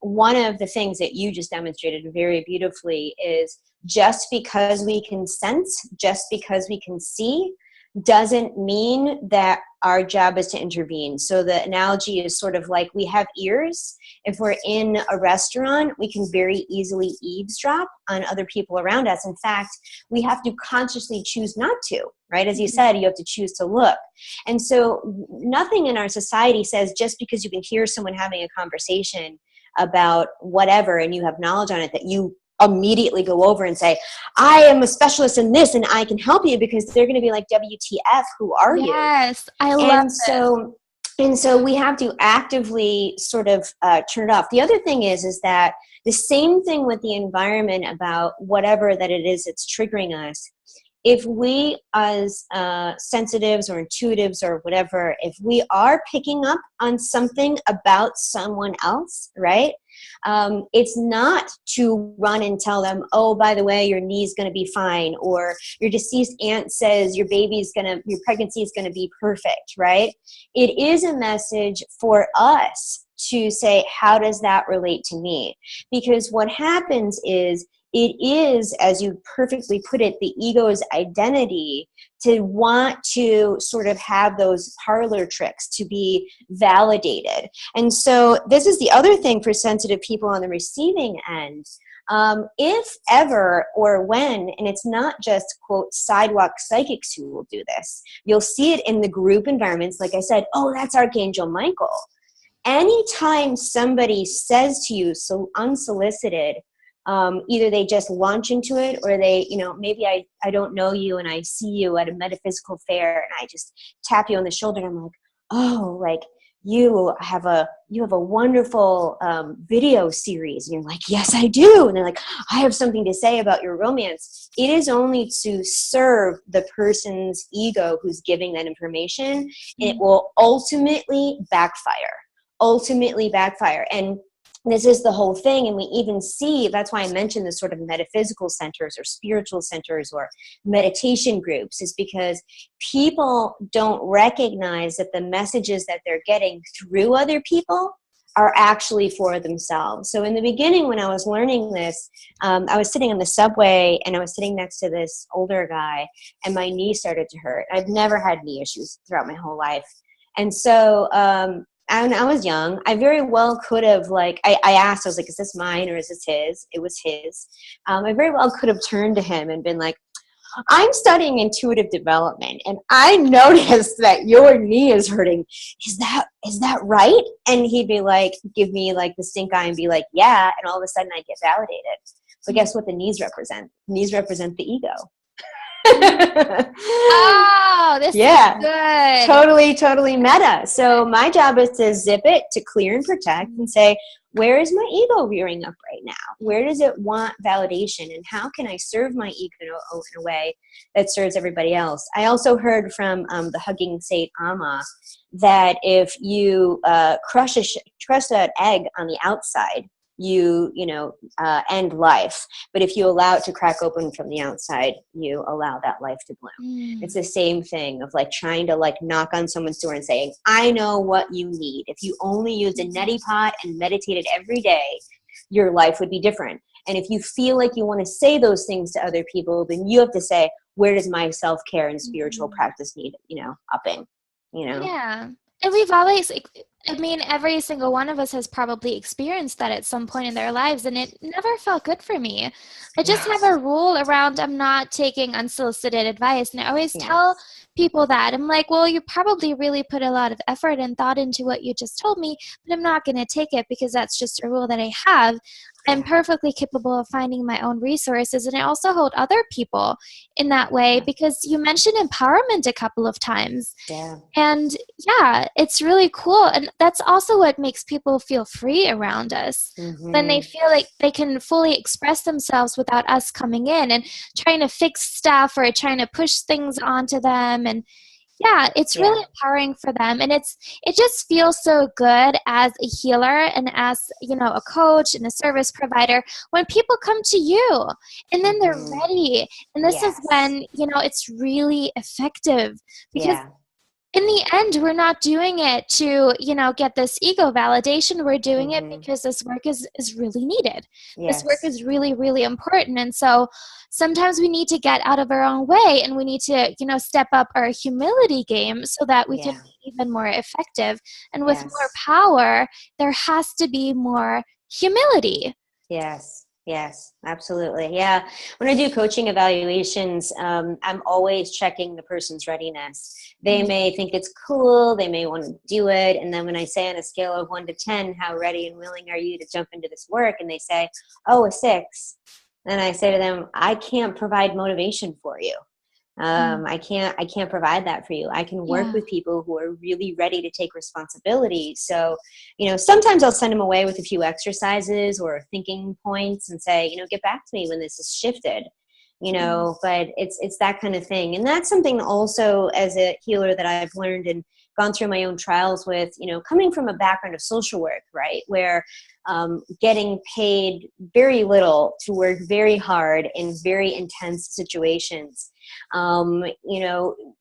B: One of the things that you just demonstrated very beautifully is, just because we can sense, just because we can see, doesn't mean that our job is to intervene. So the analogy is sort of like, we have ears. If we're in a restaurant, we can very easily eavesdrop on other people around us. In fact, we have to consciously choose not to, right? As you
A: Mhm.
B: said, you have to choose to look. And so nothing in our society says just because you can hear someone having a conversation about whatever and you have knowledge on it, that you immediately go over and say, I am a specialist in this and I can help you, because they're going to be like, WTF, who are you?
A: Yes, I love
B: And
A: this.
B: so we have to actively sort of turn it off. The other thing is that the same thing with the environment, about whatever that it is that's triggering us. If we as sensitives or intuitives or whatever, if we are picking up on something about someone else, right? It's not to run and tell them, oh, by the way, your knee's going to be fine, or your deceased aunt says your pregnancy is going to be perfect, right? It is a message for us to say, how does that relate to me? Because what happens is, it is, as you perfectly put it, the ego's identity to want to sort of have those parlor tricks to be validated. And so this is the other thing for sensitive people on the receiving end. If ever or when, and it's not just, quote, sidewalk psychics who will do this, you'll see it in the group environments. Like I said, oh, that's Archangel Michael. Anytime somebody says to you, so unsolicited, either they just launch into it, or they, maybe I don't know you and I see you at a metaphysical fair and I just tap you on the shoulder and I'm like, oh, like, you have a wonderful video series. And you're like, yes, I do. And they're like, I have something to say about your romance. It is only to serve the person's ego who's giving that information. It will ultimately backfire. And this is the whole thing. And we even see, that's why I mentioned the sort of metaphysical centers or spiritual centers or meditation groups, is because people don't recognize that the messages that they're getting through other people are actually for themselves. So in the beginning, when I was learning this, I was sitting on the subway and I was sitting next to this older guy and my knee started to hurt. I've never had knee issues throughout my whole life. And so, and I was young. I very well could have, like, I asked, I was like, is this mine or is this his? It was his. I very well could have turned to him and been like, I'm studying intuitive development and I noticed that your knee is hurting. Is that right? And he'd be like, give me like the stink eye and be like, yeah. And all of a sudden I get validated. But guess what the knees represent? Knees represent the ego.
A: Oh, this is good.
B: Totally meta. So my job is to zip it, to clear and protect, and say, where is my ego rearing up right now? Where does it want validation? And how can I serve my ego in a way that serves everybody else? I also heard from the Hugging Saint Amma that if you crush an egg on the outside, you end life. But if you allow it to crack open from the outside, you allow that life to bloom. It's the same thing of like trying to like knock on someone's door and saying, I know what you need. If you only used a neti pot and meditated every day, your life would be different. And if you feel like you want to say those things to other people, then you have to say, where does my self-care and spiritual practice need, upping,
A: Yeah. And we've always, every single one of us has probably experienced that at some point in their lives, and it never felt good for me. I just have a rule around I'm not taking unsolicited advice, and I always tell people that. I'm like, well, you probably really put a lot of effort and thought into what you just told me, but I'm not going to take it because that's just a rule that I have. I'm perfectly capable of finding my own resources, and I also hold other people in that way because you mentioned empowerment a couple of times. And it's really cool. And that's also what makes people feel free around us. Then they feel like they can fully express themselves without us coming in and trying to fix stuff or trying to push things onto them. And it's really empowering for them. And it just feels so good as a healer and as, a coach and a service provider when people come to you and then they're ready. And this is when, it's really effective because in the end, we're not doing it to, get this ego validation. We're doing it because this work is really needed. This work is really, really important. And so sometimes we need to get out of our own way and we need to, step up our humility game so that we can be even more effective. And with more power, there has to be more humility.
B: Yes, absolutely. Yeah. When I do coaching evaluations, I'm always checking the person's readiness. They may think it's cool. They may want to do it. And then when I say on a scale of 1 to 10, how ready and willing are you to jump into this work? And they say, oh, a 6. Then I say to them, I can't provide motivation for you. I can't provide that for you. I can work with people who are really ready to take responsibility. So, sometimes I'll send them away with a few exercises or thinking points and say, get back to me when this is shifted, but it's that kind of thing. And that's something also as a healer that I've learned and gone through my own trials with, coming from a background of social work, right? Where getting paid very little to work very hard in very intense situations.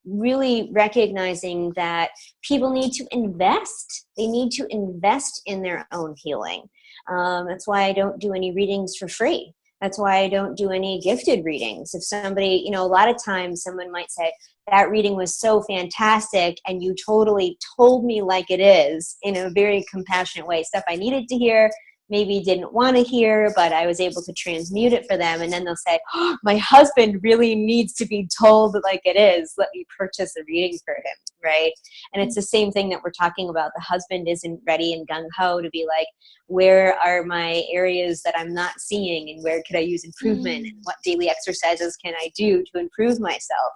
B: Really recognizing that people need to invest. They need to invest in their own healing. That's why I don't do any readings for free. That's why I don't do any gifted readings. If somebody, a lot of times someone might say, that reading was so fantastic and you totally told me like it is in a very compassionate way. Stuff I needed to hear, maybe didn't want to hear, but I was able to transmute it for them. And then they'll say, oh, my husband really needs to be told like it is. Let me purchase a reading for him, right? And it's the same thing that we're talking about. The husband isn't ready and gung-ho to be like, where are my areas that I'm not seeing and where could I use improvement and what daily exercises can I do to improve myself?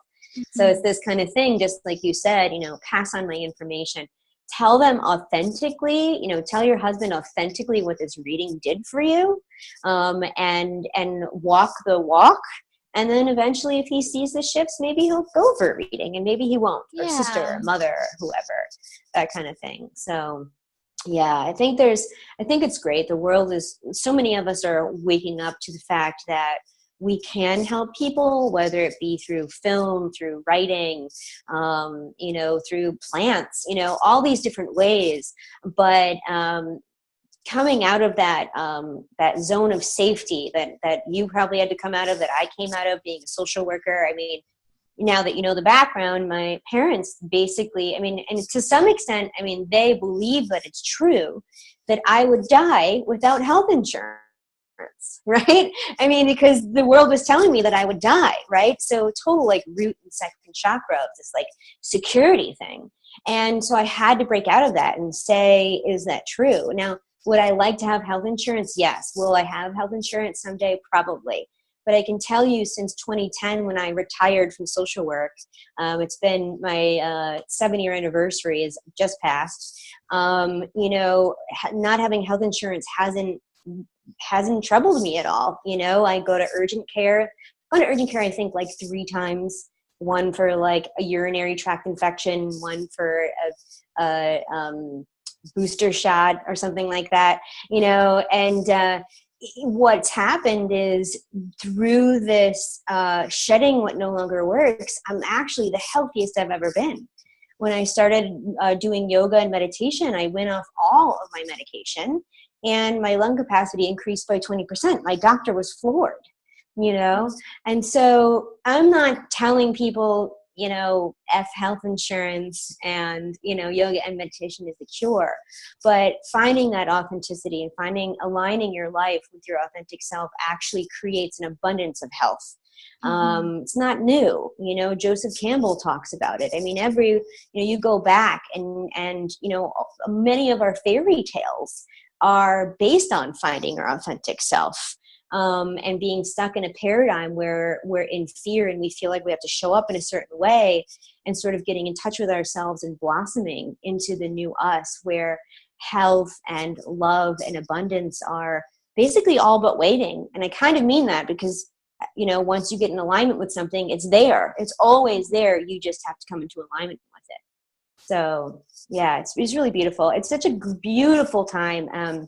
B: So it's this kind of thing, just like you said, pass on my information. tell them authentically, tell your husband authentically what this reading did for you, and walk the walk. And then eventually, if he sees the shifts, maybe he'll go for a reading, and maybe he won't, or sister
A: Yeah.
B: or mother or whoever, that kind of thing. So yeah, I think it's great. The world is, so many of us are waking up to the fact that we can help people, whether it be through film, through writing, through plants, all these different ways. But coming out of that zone of safety that you probably had to come out of, that I came out of, being a social worker. I mean, now that you know the background, my parents basically, and to some extent, they believe that it's true, that I would die without health insurance, right? Because the world was telling me that I would die, right? So total like root and second chakra of this like security thing. And so I had to break out of that and say, is that true? Now, would I like to have health insurance? Yes. Will I have health insurance someday? Probably. But I can tell you, since 2010, when I retired from social work, it's been my 7-year anniversary is just passed. Not having health insurance hasn't troubled me at all. I go to urgent care. I think like 3 times. One for like a urinary tract infection, one for a booster shot or something like that. And what's happened is, through this shedding what no longer works, I'm actually the healthiest I've ever been. When I started doing yoga and meditation, I went off all of my medication, and my lung capacity increased by 20%. My doctor was floored, and so I'm not telling people, F health insurance and, yoga and meditation is the cure. But finding that authenticity and aligning your life with your authentic self actually creates an abundance of health. It's not new. Joseph Campbell talks about it. You go back and many of our fairy tales are based on finding our authentic self. And being stuck in a paradigm where we're in fear and we feel like we have to show up in a certain way, and sort of getting in touch with ourselves and blossoming into the new us, where health and love and abundance are basically all but waiting. And I kind of mean that because, once you get in alignment with something, it's there. It's always there. You just have to come into alignment with it. So yeah, it's really beautiful. It's such a beautiful time.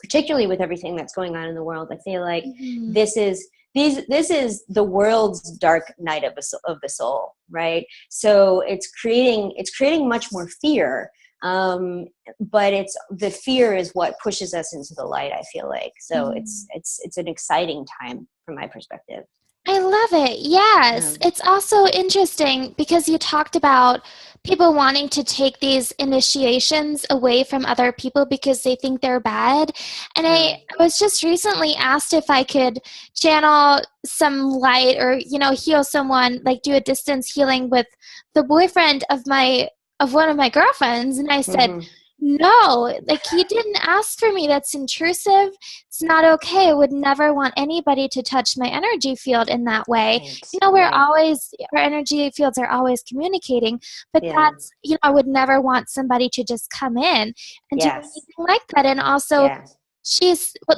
B: Particularly with everything that's going on in the world, I feel like this is the world's dark night of the soul, right? So it's creating much more fear, but the fear is what pushes us into the light, I feel like. So it's an exciting time from my perspective.
A: I love it. Yes. It's also interesting because you talked about people wanting to take these initiations away from other people because they think they're bad. And I was just recently asked if I could channel some light or, heal someone, like do a distance healing with the boyfriend of one of my girlfriends. And I said, no, like he didn't ask for me. That's intrusive. It's not okay. I would never want anybody to touch my energy field in that way.
B: Right.
A: Our energy fields are always communicating, but that's, I would never want somebody to just come in and do anything like that. And also,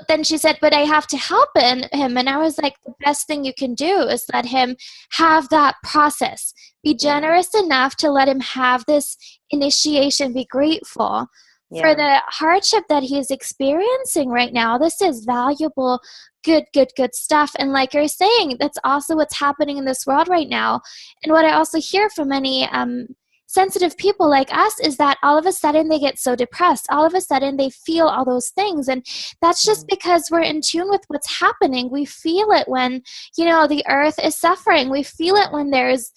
A: then she said, but I have to help him. And I was like, the best thing you can do is let him have that process. Be generous enough to let him have this initiation. Be grateful for the hardship that he's experiencing right now. This is valuable, good stuff. And like you're saying, that's also what's happening in this world right now. And what I also hear from many sensitive people like us is that all of a sudden they get so depressed. All of a sudden they feel all those things. And that's just because we're in tune with what's happening. We feel it when, the earth is suffering. We feel it when there's,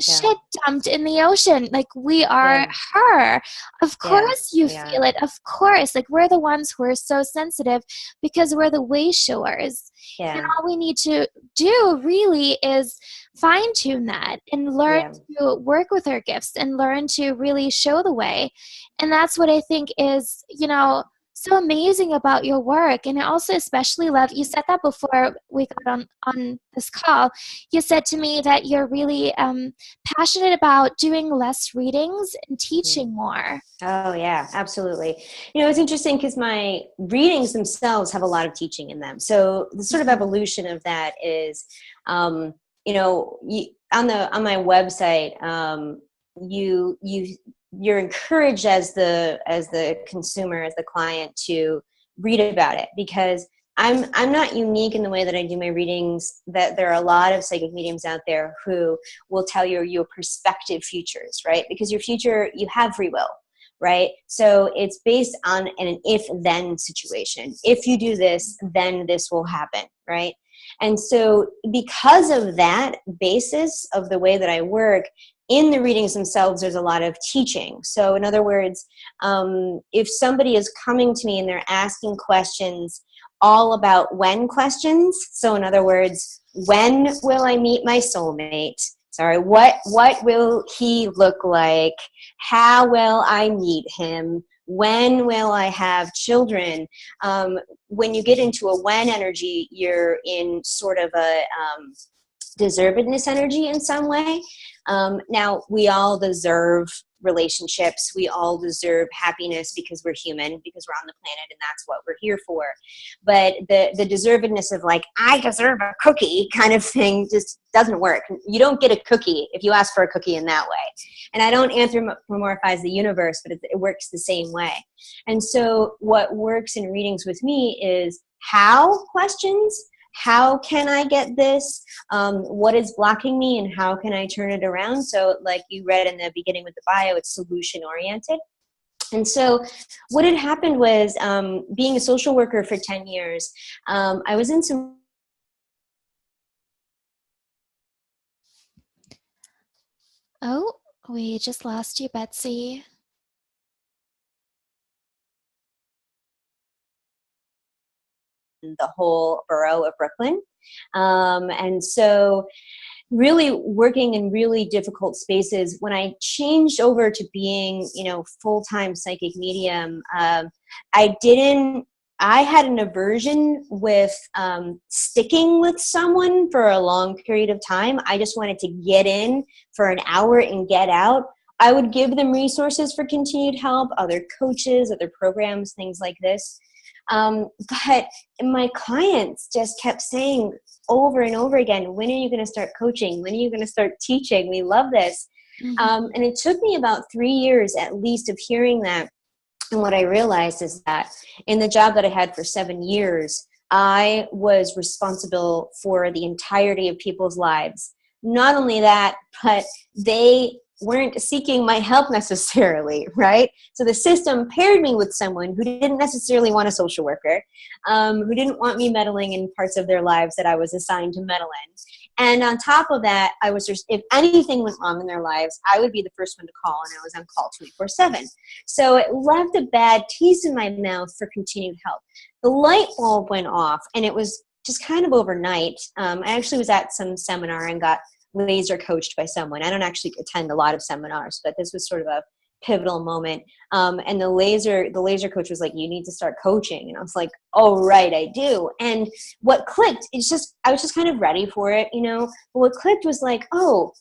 A: shit dumped in the ocean. Like we are her. Of course you feel it. Of course. Like we're the ones who are so sensitive because we're the way showers. And all we need to do really is fine tune that and learn to work with our gifts and learn to really show the way. And that's what I think is, so amazing about your work. And I also especially love, you said that before we got on this call, you said to me that you're really passionate about doing less readings and
B: Mm.
A: teaching more.
B: Oh yeah, absolutely. It's interesting because my readings themselves have a lot of teaching in them. So the sort of
A: Mhm.
B: evolution of that is, on my website, you're encouraged as the consumer, as the client, to read about it, because I'm not unique in the way that I do my readings. That there are a lot of psychic mediums out there who will tell you your prospective futures, right? Because your future, you have free will, right? So it's based on an if-then situation. If you do this, then this will happen, right? And so because of that basis of the way that I work, in the readings themselves, there's a lot of teaching. So in other words, if somebody is coming to me and they're asking questions all about when questions, so in other words, when will I meet my soulmate? Sorry, what will he look like? How will I meet him? When will I have children? When you get into a when energy, you're in sort of a deservedness energy in some way. Now, we all deserve relationships. We all deserve happiness because we're human, because we're on the planet, and that's what we're here for. But the deservedness of like, I deserve a cookie kind of thing just doesn't work. You don't get a cookie if you ask for a cookie in that way. And I don't anthropomorphize the universe, but it works the same way. And so what works in readings with me is how questions. How can I get this? What is blocking me, and how can I turn it around? So like you read in the beginning with the bio, it's solution oriented. And so what had happened was, being a social worker for 10 years, I was in some
A: Oh, we just lost you, Betsy.
B: the whole borough of Brooklyn. And so really working in really difficult spaces. When I changed over to being, full-time psychic medium, I had an aversion with sticking with someone for a long period of time. I just wanted to get in for an hour and get out. I would give them resources for continued help, other coaches, other programs, things like this. But my clients just kept saying over and over again, when are you going to start coaching? When are you going to start teaching? We love this.
A: Mhm.
B: And it took me about 3 years at least of hearing that. And what I realized is that in the job that I had for 7 years, I was responsible for the entirety of people's lives. Not only that, but they weren't seeking my help necessarily, right? So the system paired me with someone who didn't necessarily want a social worker, who didn't want me meddling in parts of their lives that I was assigned to meddle in. And on top of that, I was just, if anything went wrong in their lives, I would be the first one to call, and I was on call 24/7. So it left a bad taste in my mouth for continued help. The light bulb went off, and it was just kind of overnight. I actually was at some seminar and got laser coached by someone. I don't actually attend a lot of seminars, but this was sort of a pivotal moment. And the laser coach was like, you need to start coaching. And I was like, oh, right, I do. And what clicked, I was just kind of ready for it, But what clicked was like, oh,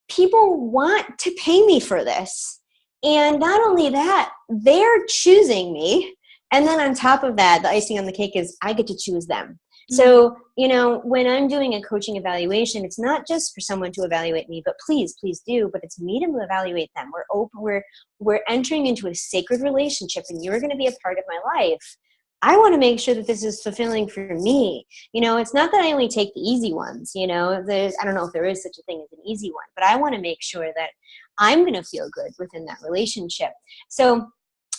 B: people want to pay me for this. And not only that, they're choosing me. And then on top of that, the icing on the cake is I get to choose them.
A: Mhm.
B: So, when I'm doing a coaching evaluation, it's not just for someone to evaluate me, but please do, but it's me to evaluate them. We're open, we're entering into a sacred relationship, and you're going to be a part of my life. I want to make sure that this is fulfilling for me. It's not that I only take the easy ones, I don't know if there is such a thing as an easy one, but I want to make sure that I'm going to feel good within that relationship. So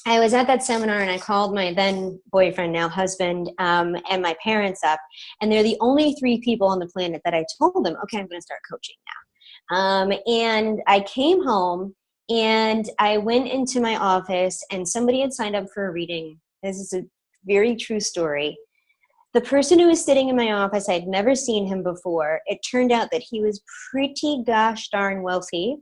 B: I was at that seminar, and I called my then boyfriend, now husband, and my parents up, and they're the only 3 people on the planet that I told them, okay, I'm going to start coaching now. And I came home, and I went into my office, and somebody had signed up for a reading. This is a very true story. The person who was sitting in my office, I'd never seen him before. It turned out that he was pretty gosh darn wealthy.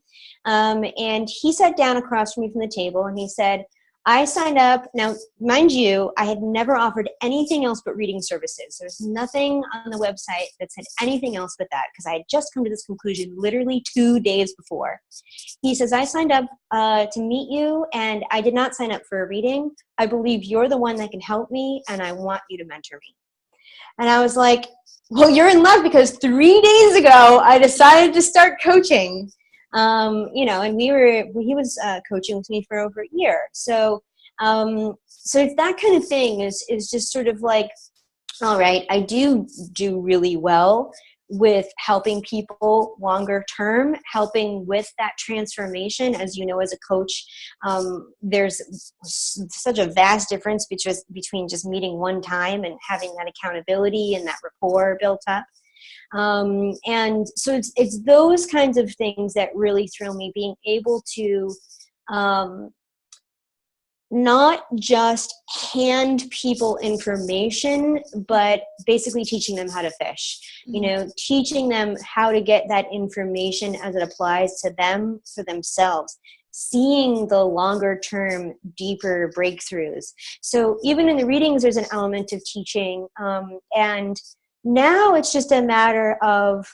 B: And he sat down across from me from the table, and he said, I signed up. Now, mind you, I had never offered anything else but reading services. There's nothing on the website that said anything else but that, because I had just come to this conclusion literally 2 days before. He says, I signed up to meet you, and I did not sign up for a reading. I believe you're the one that can help me, and I want you to mentor me. And I was like, well, you're in luck, because 3 days ago, I decided to start coaching. And he was coaching with me for over a year. So it's that kind of thing is just sort of like, all right, I do really well with helping people longer term, helping with that transformation. As you know, as a coach, there's such a vast difference between just meeting one time and having that accountability and that rapport built up. And so it's those kinds of things that really thrill me, being able to not just hand people information, but basically teaching them how to fish, teaching them how to get that information as it applies to them for themselves, seeing the longer term, deeper breakthroughs. So even in the readings, there's an element of teaching. And now it's just a matter of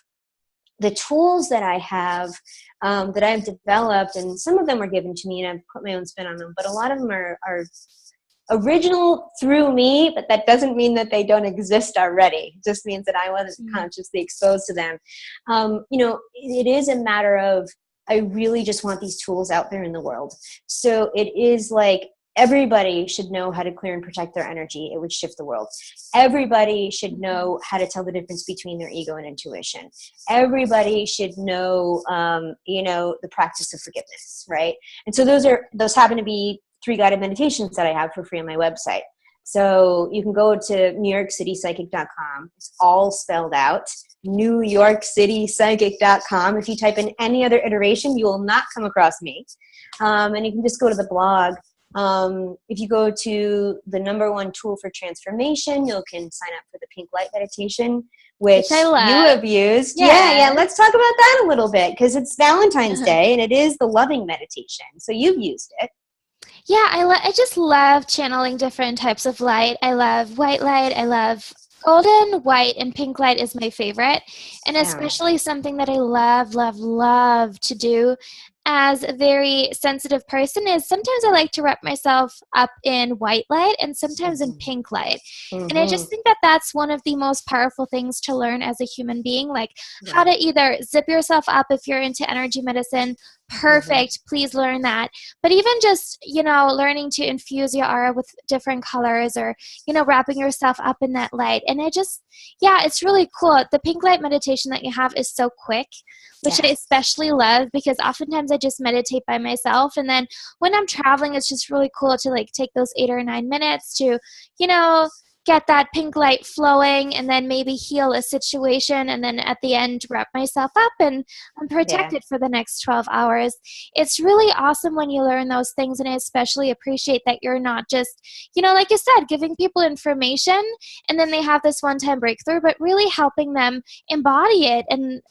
B: the tools that I have, that I've developed, and some of them were given to me and I've put my own spin on them, but a lot of them are original through me, but that doesn't mean that they don't exist already. It just means that I wasn't consciously exposed to them. It is a matter of, I really just want these tools out there in the world. So it is like, everybody should know how to clear and protect their energy. It would shift the world. Everybody should know how to tell the difference between their ego and intuition. Everybody should know, the practice of forgiveness, right? And so those happen to be 3 guided meditations that I have for free on my website. So you can go to NewYorkCityPsychic.com. It's all spelled out. NewYorkCityPsychic.com. If you type in any other iteration, you will not come across me. And you can just go to the blog. If you go to the #1 tool for transformation, you can sign up for the pink light meditation, which
A: I love.
B: You have used. Yeah. Let's talk about that a little bit, because it's Valentine's Day and it is the loving meditation. So you've used it.
A: Yeah, I just love channeling different types of light. I love white light. I love golden, white, and pink light is my favorite. And especially something that I love, love, love to do as a very sensitive person is sometimes I like to wrap myself up in white light and sometimes in pink light. And I just think that that's one of the most powerful things to learn as a human being, like how to either zip yourself up if you're into energy medicine. Perfect. Please learn that. But even just, learning to infuse your aura with different colors or, wrapping yourself up in that light. And it's really cool. The pink light meditation that you have is so quick, which I especially love, because oftentimes I just meditate by myself. And then when I'm traveling, it's just really cool to take those 8 or 9 minutes to, get that pink light flowing and then maybe heal a situation, and then at the end wrap myself up and I'm protected for the next 12 hours. It's really awesome when you learn those things, and I especially appreciate that you're not just, like you said, giving people information and then they have this one-time breakthrough, but really helping them embody it and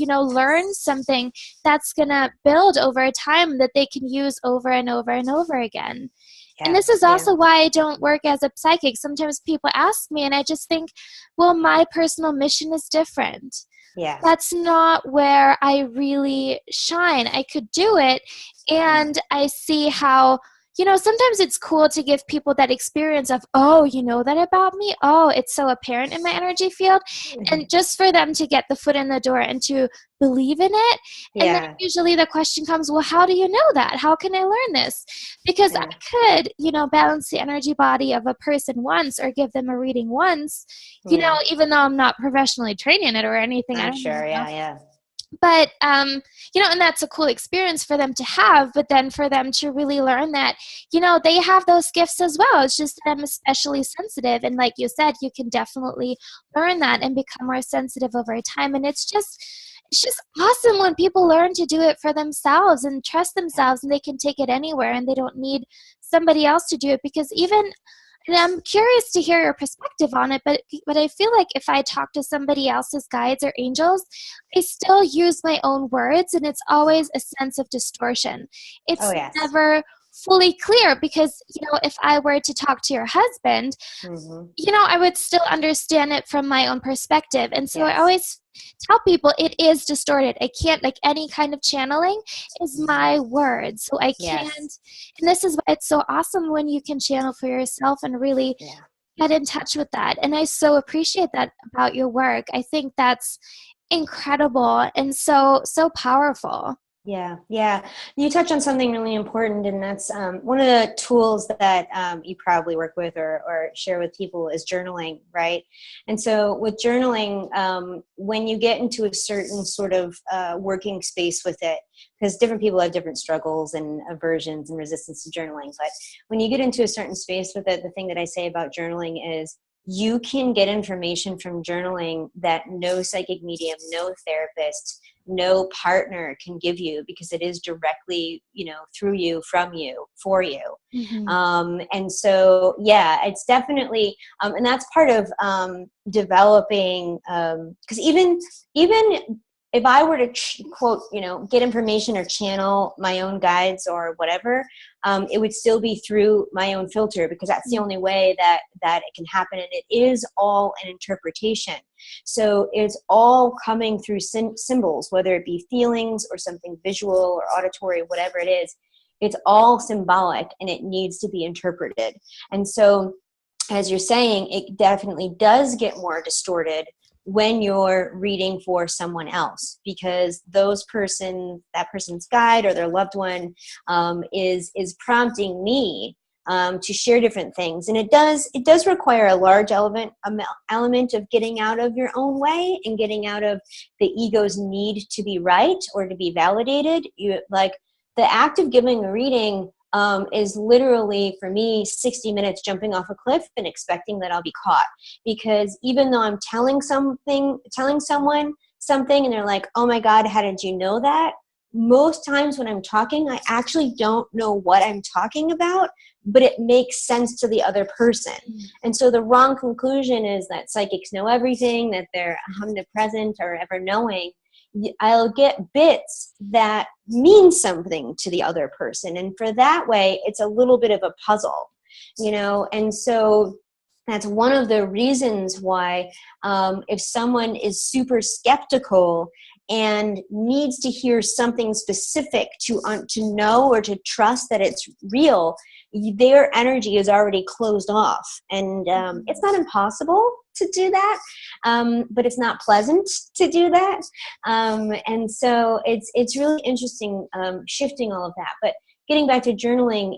A: learn something that's gonna build over time that they can use over and over and over again. And this is also why I don't work as a psychic. Sometimes people ask me and I just think, well, my personal mission is different.
B: Yeah.
A: That's not where I really shine. I could do it, and I see how, sometimes it's cool to give people that experience of, oh, you know that about me? Oh, it's so apparent in my energy field. And just for them to get the foot in the door and to believe in it. And then usually the question comes, well, how do you know that? How can I learn this? Because I could, balance the energy body of a person once or give them a reading once, even though I'm not professionally trained in it or anything.
B: I'm sure, yeah.
A: But, and that's a cool experience for them to have, but then for them to really learn that, they have those gifts as well. It's just that I'm especially sensitive. And like you said, you can definitely learn that and become more sensitive over time. And it's just awesome when people learn to do it for themselves and trust themselves, and they can take it anywhere and they don't need somebody else to do it, because and I'm curious to hear your perspective on it, but I feel like if I talk to somebody else's guides or angels, I still use my own words, and it's always a sense of distortion. It's never fully clear, because, if I were to talk to your husband,
B: Mm-hmm.
A: I would still understand it from my own perspective. And so I
B: Yes.
A: always tell people it is distorted. I can't, like, any kind of channeling is my word. So I can't,
B: Yes.
A: and this is why it's so awesome when you can channel for yourself and really
B: Yeah.
A: get in touch with that. And I so appreciate that about your work. I think that's incredible and so, so powerful.
B: Yeah, yeah. You touch on something really important, and that's one of the tools that you probably work with or share with people is journaling, right? And so with journaling, when you get into a certain sort of working space with it, because different people have different struggles and aversions and resistance to journaling, but when you get into a certain space with it, the thing that I say about journaling is you can get information from journaling that no psychic medium, no therapist, no partner can give you, because it is directly, through you, from you, for you.
A: Hmm.
B: And so, yeah, it's definitely, and that's part of developing, because even if I were to quote, get information or channel my own guides or whatever, it would still be through my own filter, because that's the only way that it can happen. And it is all an interpretation. So it's all coming through symbols, whether it be feelings or something visual or auditory, whatever it is. It's all symbolic and it needs to be interpreted. And so, as you're saying, it definitely does get more distorted when you're reading for someone else, because that person's guide or their loved one is prompting me to share different things. And it does require a large element of getting out of your own way and getting out of the ego's need to be right or to be validated. The act of giving a reading is literally, for me, 60 minutes jumping off a cliff and expecting that I'll be caught. Because even though I'm telling someone something and they're like, oh my God, how did you know that? Most times when I'm talking, I actually don't know what I'm talking about, but it makes sense to the other person. And so the wrong conclusion is that psychics know everything, that they're omnipresent or ever knowing. I'll get bits that mean something to the other person. And for that way, it's a little bit of a puzzle, and so that's one of the reasons why if someone is super skeptical and needs to hear something specific to know or to trust that it's real, their energy is already closed off. And it's not impossible to do that, but it's not pleasant to do that. And so it's really interesting shifting all of that. But getting back to journaling,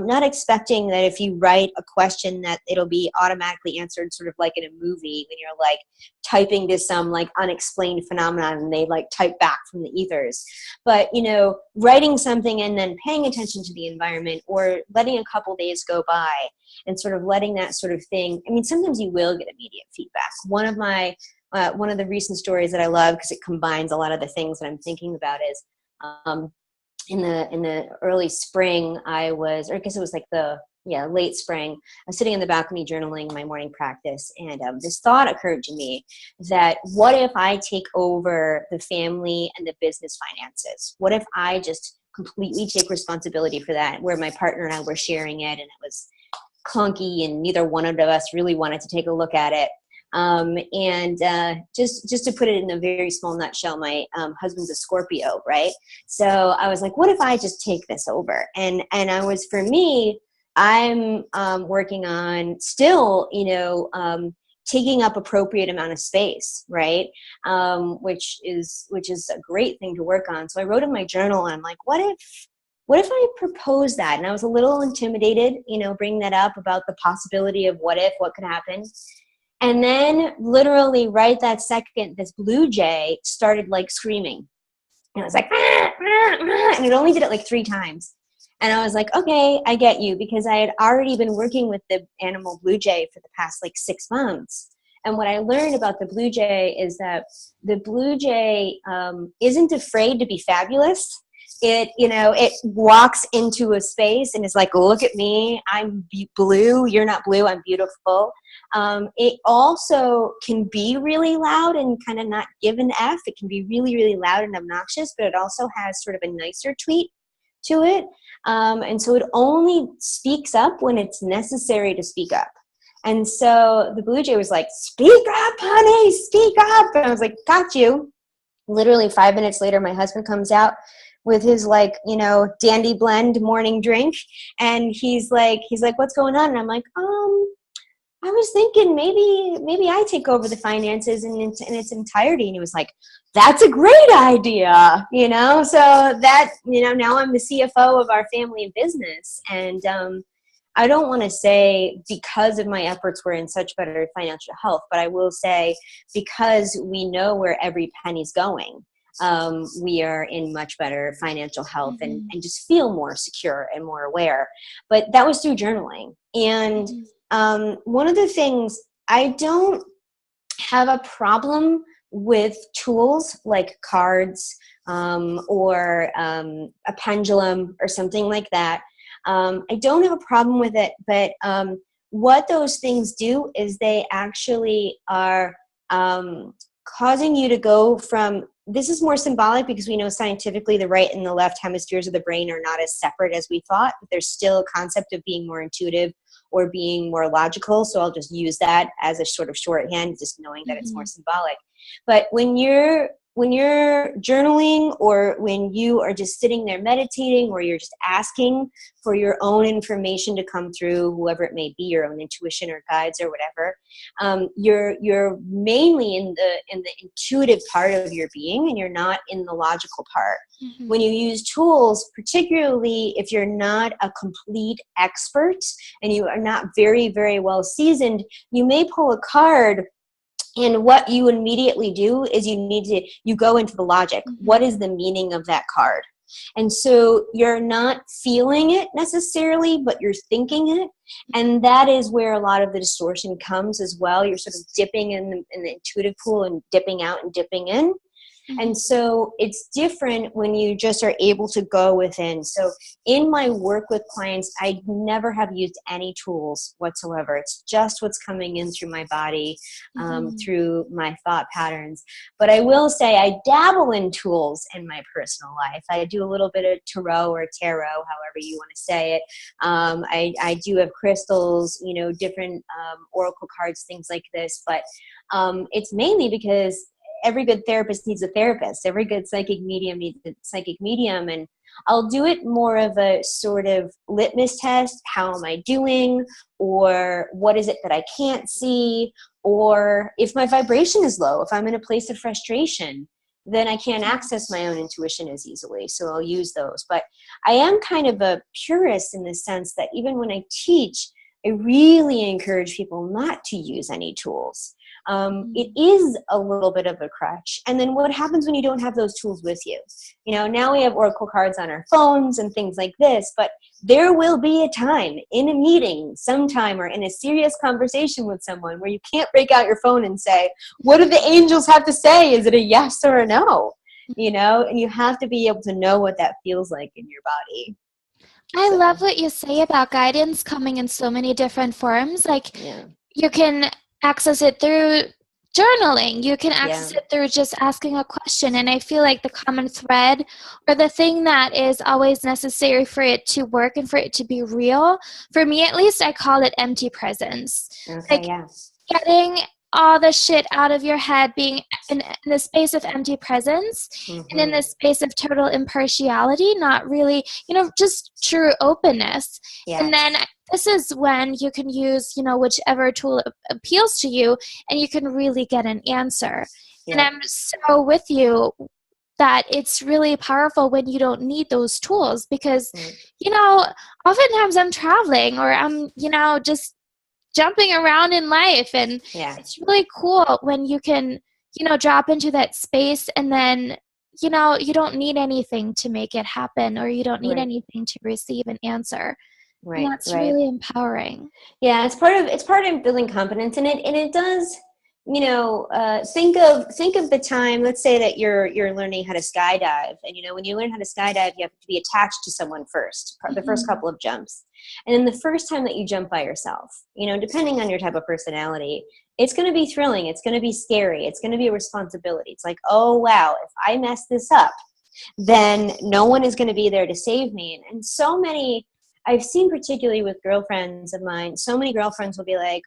B: not expecting that if you write a question that it'll be automatically answered, sort of like in a movie when you're like typing to some like unexplained phenomenon and they like type back from the ethers. But, writing something and then paying attention to the environment or letting a couple days go by and sort of letting that sort of thing. I mean, sometimes you will get immediate feedback. One of the recent stories that I love, because it combines a lot of the things that I'm thinking about, is in the early spring, or I guess it was like late spring, I was sitting in the balcony journaling my morning practice, and this thought occurred to me that what if I take over the family and the business finances? What if I just completely take responsibility for that, where my partner and I were sharing it, and it was clunky and neither one of us really wanted to take a look at it. Just to put it in a very small nutshell, my husband's a Scorpio, right? So I was like, what if I just take this over? And for me, I'm working on still, taking up appropriate amount of space, right? Which is a great thing to work on. So I wrote in my journal, and I'm like, what if I propose that? And I was a little intimidated, bringing that up about the possibility of what could happen. And then literally right that second, this blue jay started like screaming. And I was like, ah, ah, ah, and it only did it like 3 times. And I was like, okay, I get you, because I had already been working with the animal blue jay for the past like 6 months. And what I learned about the blue jay is that the blue jay isn't afraid to be fabulous. It walks into a space and is like, look at me, I'm blue, you're not blue, I'm beautiful. It also can be really loud and kind of not give an F. It can be really, really loud and obnoxious, but it also has sort of a nicer tweet to it. And so it only speaks up when it's necessary to speak up. And so the Blue Jay was like, speak up, honey, speak up. And I was like, got you. Literally 5 minutes later, my husband comes out with his dandy blend morning drink. And he's like, what's going on? And I'm like, I was thinking maybe I take over the finances in its entirety. And he was like, that's a great idea, So that, now I'm the CFO of our family business. And I don't want to say because of my efforts we're in such better financial health, but I will say because we know where every penny's going, we are in much better financial health and just feel more secure and more aware. But that was through journaling. And one of the things, I don't have a problem with tools like cards or a pendulum or something like that. I don't have a problem with it, but what those things do is they actually are causing you to go from, this is more symbolic because we know scientifically the right and the left hemispheres of the brain are not as separate as we thought, but there's still a concept of being more intuitive or being more logical. So I'll just use that as a sort of shorthand, just knowing that it's more symbolic. But when you're journaling, or when you are just sitting there meditating, or you're just asking for your own information to come through, whoever it may be, your own intuition or guides or whatever, you're mainly in the intuitive part of your being, and you're not in the logical part. When you use tools, particularly if you're not a complete expert and you are not very, very well seasoned, you may pull a card. And what you immediately do is you go into the logic. What is the meaning of that card? And so you're not feeling it necessarily, but you're thinking it. And that is where a lot of the distortion comes as well. You're sort of dipping in the intuitive pool and dipping out and dipping in. And so it's different when you just are able to go within. So in my work with clients, I never have used any tools whatsoever. It's just what's coming in through my body, through my thought patterns. But I will say I dabble in tools in my personal life. I do a little bit of tarot, however you want to say it. I do have crystals, different oracle cards, things like this. But it's mainly because every good therapist needs a therapist. Every good psychic medium needs a psychic medium. And I'll do it more of a sort of litmus test. How am I doing? Or what is it that I can't see? Or if my vibration is low, if I'm in a place of frustration, then I can't access my own intuition as easily. So I'll use those. But I am kind of a purist in the sense that even when I teach, I really encourage people not to use any tools. It is a little bit of a crutch. And then what happens when you don't have those tools with you? Now we have oracle cards on our phones and things like this, but there will be a time in a meeting sometime or in a serious conversation with someone where you can't break out your phone and say, what do the angels have to say? Is it a yes or a no? And you have to be able to know what that feels like in your body.
A: I love what you say about guidance coming in so many different forms. You can access it through journaling. You can access it through just asking a question. And I feel like the common thread, or the thing that is always necessary for it to work and for it to be real, for me at least, I call it empty presence. Getting all the shit out of your head, being in the space of empty presence, and in the space of total impartiality, not really, just true openness. And then this is when you can use, whichever tool appeals to you, and you can really get an answer. And I'm so with you that it's really powerful when you don't need those tools, because, oftentimes I'm traveling, or I'm, just jumping around in life, and it's really cool when you can, drop into that space, and then, you don't need anything to make it happen, or you don't need anything to receive an answer. And that's really empowering.
B: Yeah, it's part of building confidence in it, and it does. Think of the time. Let's say that you're learning how to skydive, and when you learn how to skydive, you have to be attached to someone first, the first couple of jumps, and then the first time that you jump by yourself, depending on your type of personality, it's going to be thrilling. It's going to be scary. It's going to be a responsibility. It's like, oh wow, if I mess this up, then no one is going to be there to save me. And so many, I've seen particularly with girlfriends of mine, so many girlfriends will be like,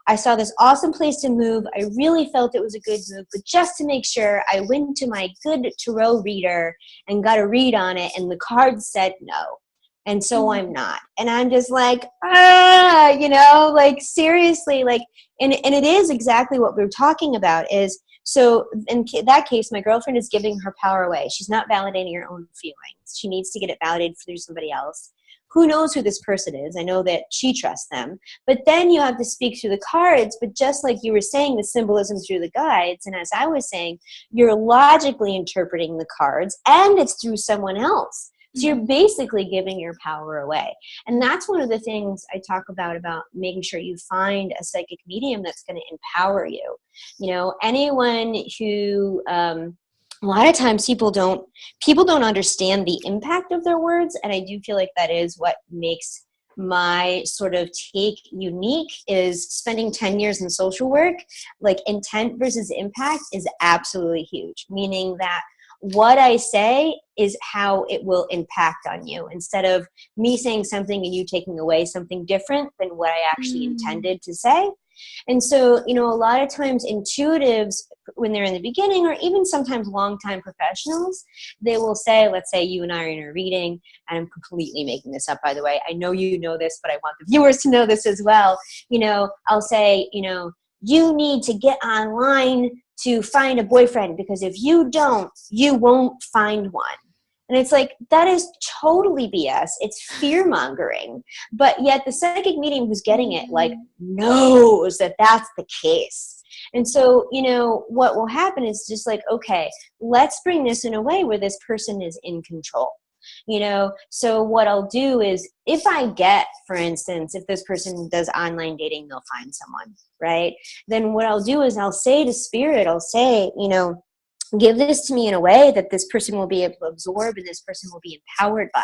B: I saw this awesome place to move. I really felt it was a good move, but just to make sure, I went to my good tarot reader and got a read on it, and the cards said no. And so I'm not. And I'm just like, like seriously, like, and it is exactly what we're talking about is, so in that case, my girlfriend is giving her power away. She's not validating her own feelings. She needs to get it validated through somebody else. Who knows who this person is? I know that she trusts them. But then you have to speak through the cards. But just like you were saying, the symbolism through the guides, and as I was saying, you're logically interpreting the cards, and it's through someone else. So you're basically giving your power away. And that's one of the things I talk about making sure you find a psychic medium that's going to empower you. You know, anyone who a lot of times people don't understand the impact of their words, and I do feel like that is what makes my sort of take unique, is spending 10 years in social work. Like, intent versus impact is absolutely huge, meaning that what I say is how it will impact on you, instead of me saying something and you taking away something different than what I actually intended to say. And so, you know, a lot of times intuitives, when they're in the beginning, or even sometimes longtime professionals, they will say, let's say you and I are in a reading, and I'm completely making this up, by the way. I know you know this, but I want the viewers to know this as well. You know, I'll say, you know, you need to get online to find a boyfriend, because if you don't, you won't find one. And it's like, that is totally BS. It's fear-mongering. But yet the psychic medium who's getting it, like, knows that that's the case. And so, you know, what will happen is just like, okay, let's bring this in a way where this person is in control. You know, so what I'll do is, if I get, for instance, if this person does online dating, they'll find someone, right? Then what I'll do is I'll say to spirit, I'll say, you know, give this to me in a way that this person will be able to absorb and this person will be empowered by,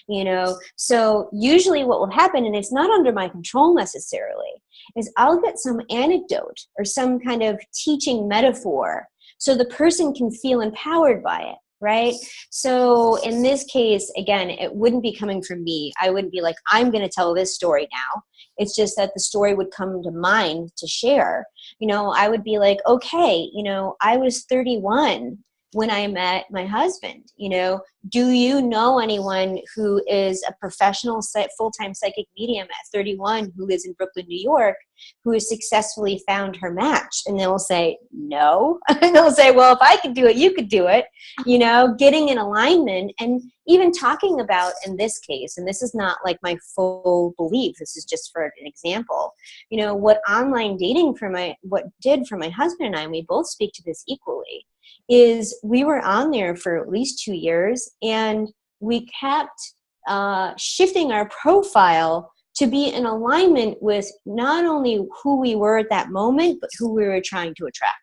B: you know. So usually what will happen, and it's not under my control necessarily, is I'll get some anecdote or some kind of teaching metaphor so the person can feel empowered by it. Right? So in this case, again, it wouldn't be coming from me. I wouldn't be like, I'm going to tell this story now. It's just that the story would come to mind to share. You know, I would be like, okay, you know, I was 31 when I met my husband. You know, do you know anyone who is a professional full-time psychic medium at 31 who lives in Brooklyn, New York, who has successfully found her match? And they'll say, no. And they'll say, well, if I could do it, you could do it. You know, getting in alignment, and even talking about, in this case, and this is not like my full belief, this is just for an example, you know, what online dating did for my husband and I, and we both speak to this equally, is we were on there for at least 2 years, and we kept shifting our profile to be in alignment with not only who we were at that moment, but who we were trying to attract.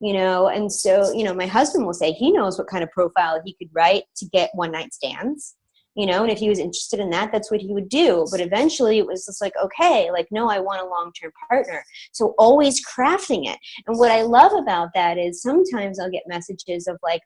B: You know, and so, you know, my husband will say he knows what kind of profile he could write to get one night stands, you know, and if he was interested in that, that's what he would do. But eventually it was just like, okay, like, no, I want a long-term partner. So always crafting it. And what I love about that is sometimes I'll get messages of like,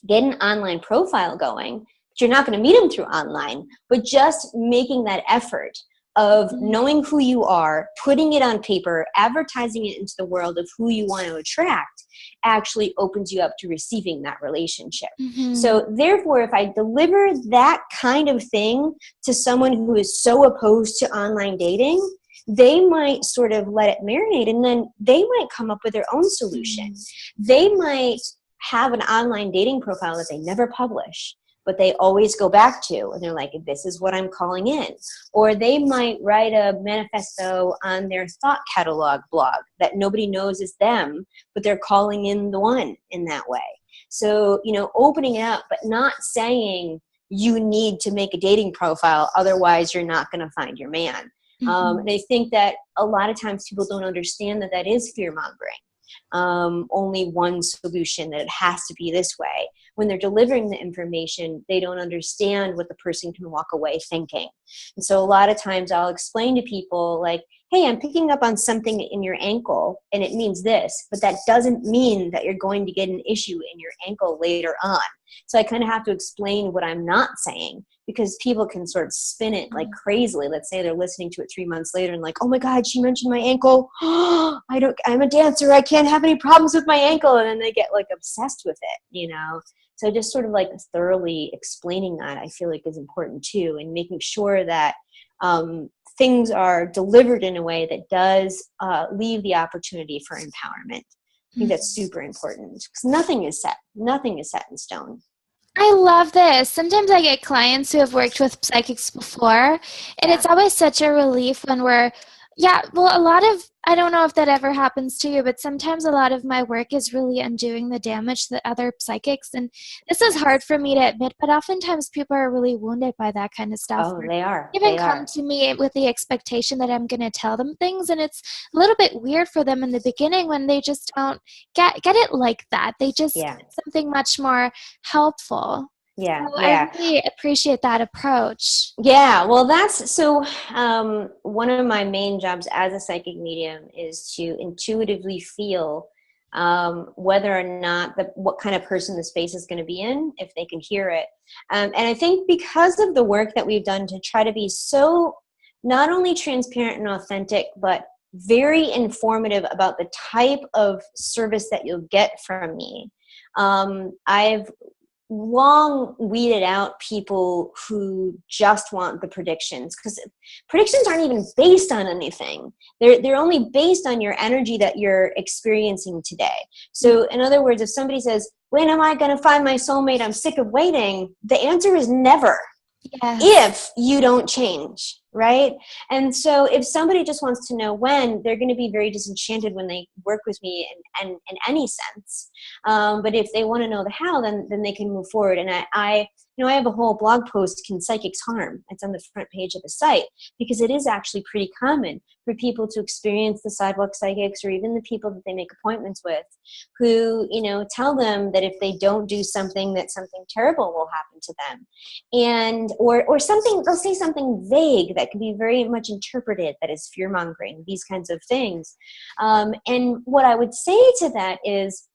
B: get an online profile going, but you're not going to meet them through online, but just making that effort of knowing who you are, putting it on paper, advertising it into the world of who you want to attract, actually opens you up to receiving that relationship. So therefore, if I deliver that kind of thing to someone who is so opposed to online dating, they might sort of let it marinate, and then they might come up with their own solution. They might have an online dating profile that they never publish, but they always go back to, and they're like, this is what I'm calling in. Or they might write a manifesto on their thought catalog blog that nobody knows is them, but they're calling in the one in that way. So, you know, opening it up, but not saying you need to make a dating profile, otherwise you're not going to find your man. And I think that a lot of times people don't understand that that is fear-mongering. Only one solution, that it has to be this way. When they're delivering the information, they don't understand what the person can walk away thinking. And so a lot of times I'll explain to people, like, hey, I'm picking up on something in your ankle and it means this, but that doesn't mean that you're going to get an issue in your ankle later on. So I kind of have to explain what I'm not saying, because people can sort of spin it like crazily. Let's say they're listening to it 3 months later and like, oh my God, she mentioned my ankle. I'm a dancer. I can't have any problems with my ankle. And then they get like obsessed with it, you know? So just sort of like thoroughly explaining that, I feel like, is important too, and making sure that things are delivered in a way that does leave the opportunity for empowerment. I think that's super important, because nothing is set in stone.
A: I love this. Sometimes I get clients who have worked with psychics before, and it's always such a relief when I don't know if that ever happens to you, but sometimes a lot of my work is really undoing the damage that other psychics, and this is hard for me to admit, but oftentimes people are really wounded by that kind of stuff.
B: Oh, they are.
A: Even come to me with the expectation that I'm going to tell them things, and it's a little bit weird for them in the beginning when they just don't get it like that. They just get something much more helpful.
B: Yeah,
A: So I really appreciate that approach.
B: Yeah, well, that's so one of my main jobs as a psychic medium is to intuitively feel whether or not what kind of person the space is going to be in, if they can hear it. And I think because of the work that we've done to try to be so not only transparent and authentic, but very informative about the type of service that you'll get from me, I've long weeded out people who just want the predictions, because predictions aren't even based on anything. They're only based on your energy that you're experiencing today. So in other words, if somebody says, when am I going to find my soulmate? I'm sick of waiting. The answer is never. If you don't change, right? And so if somebody just wants to know when, they're going to be very disenchanted when they work with me in any sense. But if they want to know the how, then they can move forward. And I have a whole blog post, Can Psychics Harm? It's on the front page of the site, because it is actually pretty common for people to experience the sidewalk psychics, or even the people that they make appointments with, who, tell them that if they don't do something, that something terrible will happen to them. And, or something, they'll say something vague that can be very much interpreted that is fear-mongering, these kinds of things. And what I would say to that is,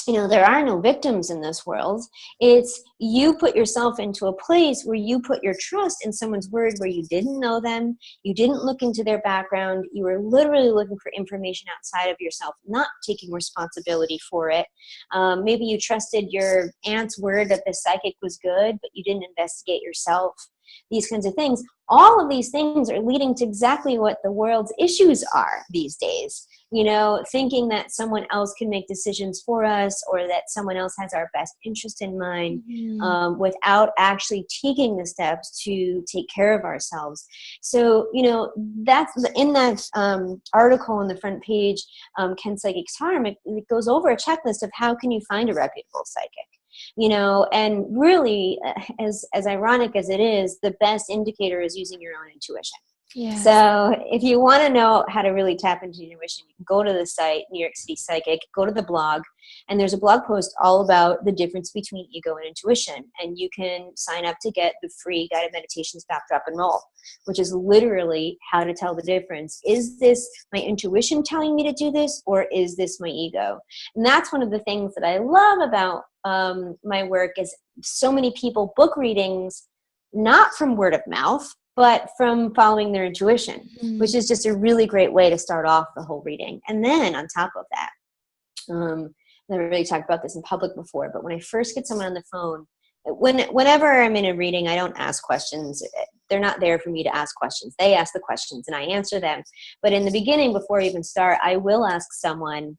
B: there are no victims in this world. It's you put yourself into a place where you put your trust in someone's word, where you didn't know them, you didn't look into their background, you were literally looking for information outside of yourself, not taking responsibility for it. Maybe you trusted your aunt's word that the psychic was good, but you didn't investigate yourself. These kinds of things. All of these things are leading to exactly what the world's issues are these days. Thinking that someone else can make decisions for us, or that someone else has our best interest in mind, without actually taking the steps to take care of ourselves. So, that's in that article on the front page, Can Psychics Harm? It goes over a checklist of how can you find a reputable psychic. And really, as ironic as it is, the best indicator is using your own intuition.
A: Yes.
B: So if you want to know how to really tap into intuition, you can go to the site, New York City Psychic, go to the blog, and there's a blog post all about the difference between ego and intuition. And you can sign up to get the free guided meditation Stop, Drop, and Roll, which is literally how to tell the difference. Is this my intuition telling me to do this, or is this my ego? And that's one of the things that I love about my work, is so many people book readings not from word of mouth, but from following their intuition, which is just a really great way to start off the whole reading. And then on top of that, I never really talked about this in public before, but when I first get someone on the phone, whenever I'm in a reading, I don't ask questions. They're not there for me to ask questions. They ask the questions and I answer them. But in the beginning, before I even start, I will ask someone,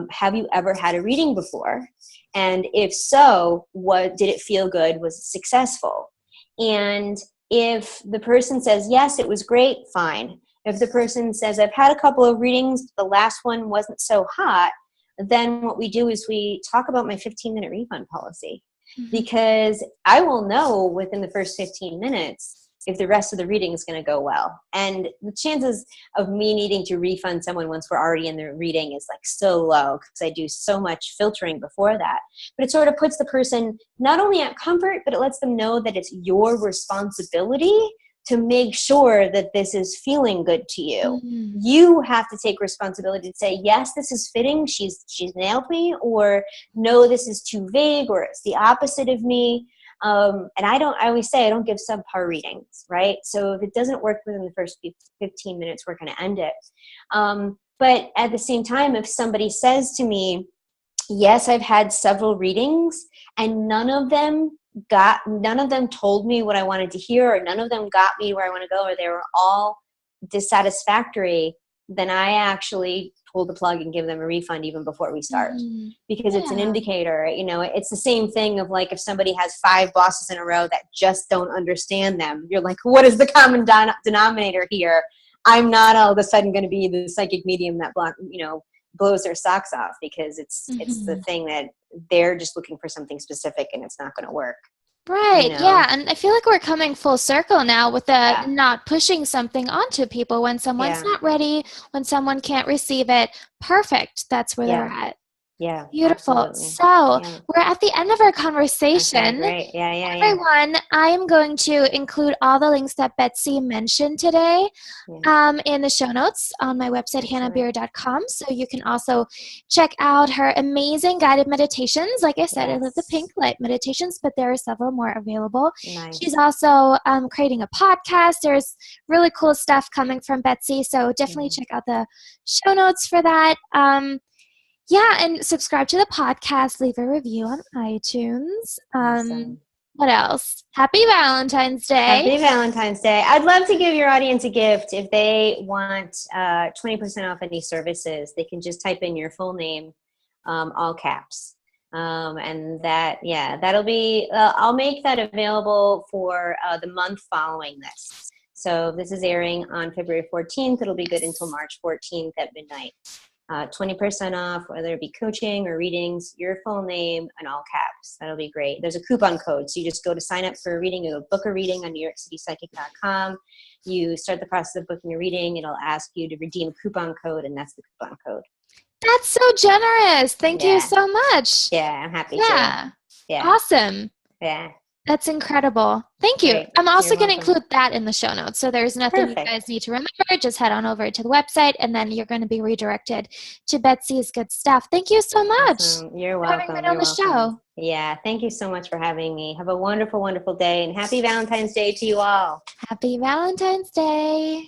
B: have you ever had a reading before? And if so, did it feel good? Was it successful? And if the person says, yes, it was great, fine. If the person says, I've had a couple of readings, the last one wasn't so hot, then what we do is we talk about my 15-minute refund policy. Because I will know within the first 15 minutes if the rest of the reading is going to go well. And the chances of me needing to refund someone once we're already in the reading is like so low, because I do so much filtering before that. But it sort of puts the person not only at comfort, but it lets them know that it's your responsibility to make sure that this is feeling good to you.
A: Mm.
B: You have to take responsibility to say, yes, this is fitting. She's nailed me, or no, this is too vague, or it's the opposite of me. And I always say I don't give subpar readings, right? So if it doesn't work within the first 15 minutes, we're going to end it. But at the same time, if somebody says to me, yes, I've had several readings and none of them told me what I wanted to hear, or none of them got me where I want to go, or they were all dissatisfactory, then I actually pull the plug and give them a refund even before we start.
A: Mm-hmm.
B: Because it's an indicator. It's the same thing of like if somebody has 5 bosses in a row that just don't understand them, you're like, what is the common denominator here? I'm not all of a sudden going to be the psychic medium that blows their socks off, because it's the thing that they're just looking for something specific and it's not going to work.
A: Right. Yeah. And I feel like we're coming full circle now with the not pushing something onto people when someone's not ready, when someone can't receive it. Perfect. That's where they're at.
B: Yeah.
A: Beautiful.
B: Absolutely.
A: So we're at the end of our conversation.
B: Okay, great. Yeah.
A: Everyone, I am going to include all the links that Betsy mentioned today in the show notes on my website, hannahbeer.com. So you can also check out her amazing guided meditations. Like I said, I love the pink light meditations, but there are several more available.
B: Nice.
A: She's also creating a podcast. There's really cool stuff coming from Betsy. So definitely check out the show notes for that. And subscribe to the podcast, leave a review on iTunes.
B: Awesome.
A: What else? Happy Valentine's Day.
B: Happy Valentine's Day. I'd love to give your audience a gift. If they want 20% off any services, they can just type in your full name, all caps. And that'll be, I'll make that available for the month following this. So this is airing on February 14th. It'll be good until March 14th at midnight. 20% off, whether it be coaching or readings, your full name and all caps. That'll be great. There's a coupon code. So you just go to sign up for a reading, you book a reading on NewYorkCityPsychic.com. You start the process of booking a reading. It'll ask you to redeem a coupon code, and that's the coupon code.
A: That's so generous. Thank you so much.
B: Yeah, I'm happy to. Yeah.
A: Awesome.
B: Yeah.
A: That's incredible. Thank you.
B: Great.
A: I'm also going to include that in the show notes. So there's nothing you guys need to remember. Just head on over to the website, and then you're going to be redirected to Betsy's good stuff. Thank you so much.
B: Awesome. You're welcome.
A: For having me on the show.
B: Yeah. Thank you so much for having me. Have a wonderful, wonderful day, and happy Valentine's Day to you all.
A: Happy Valentine's Day.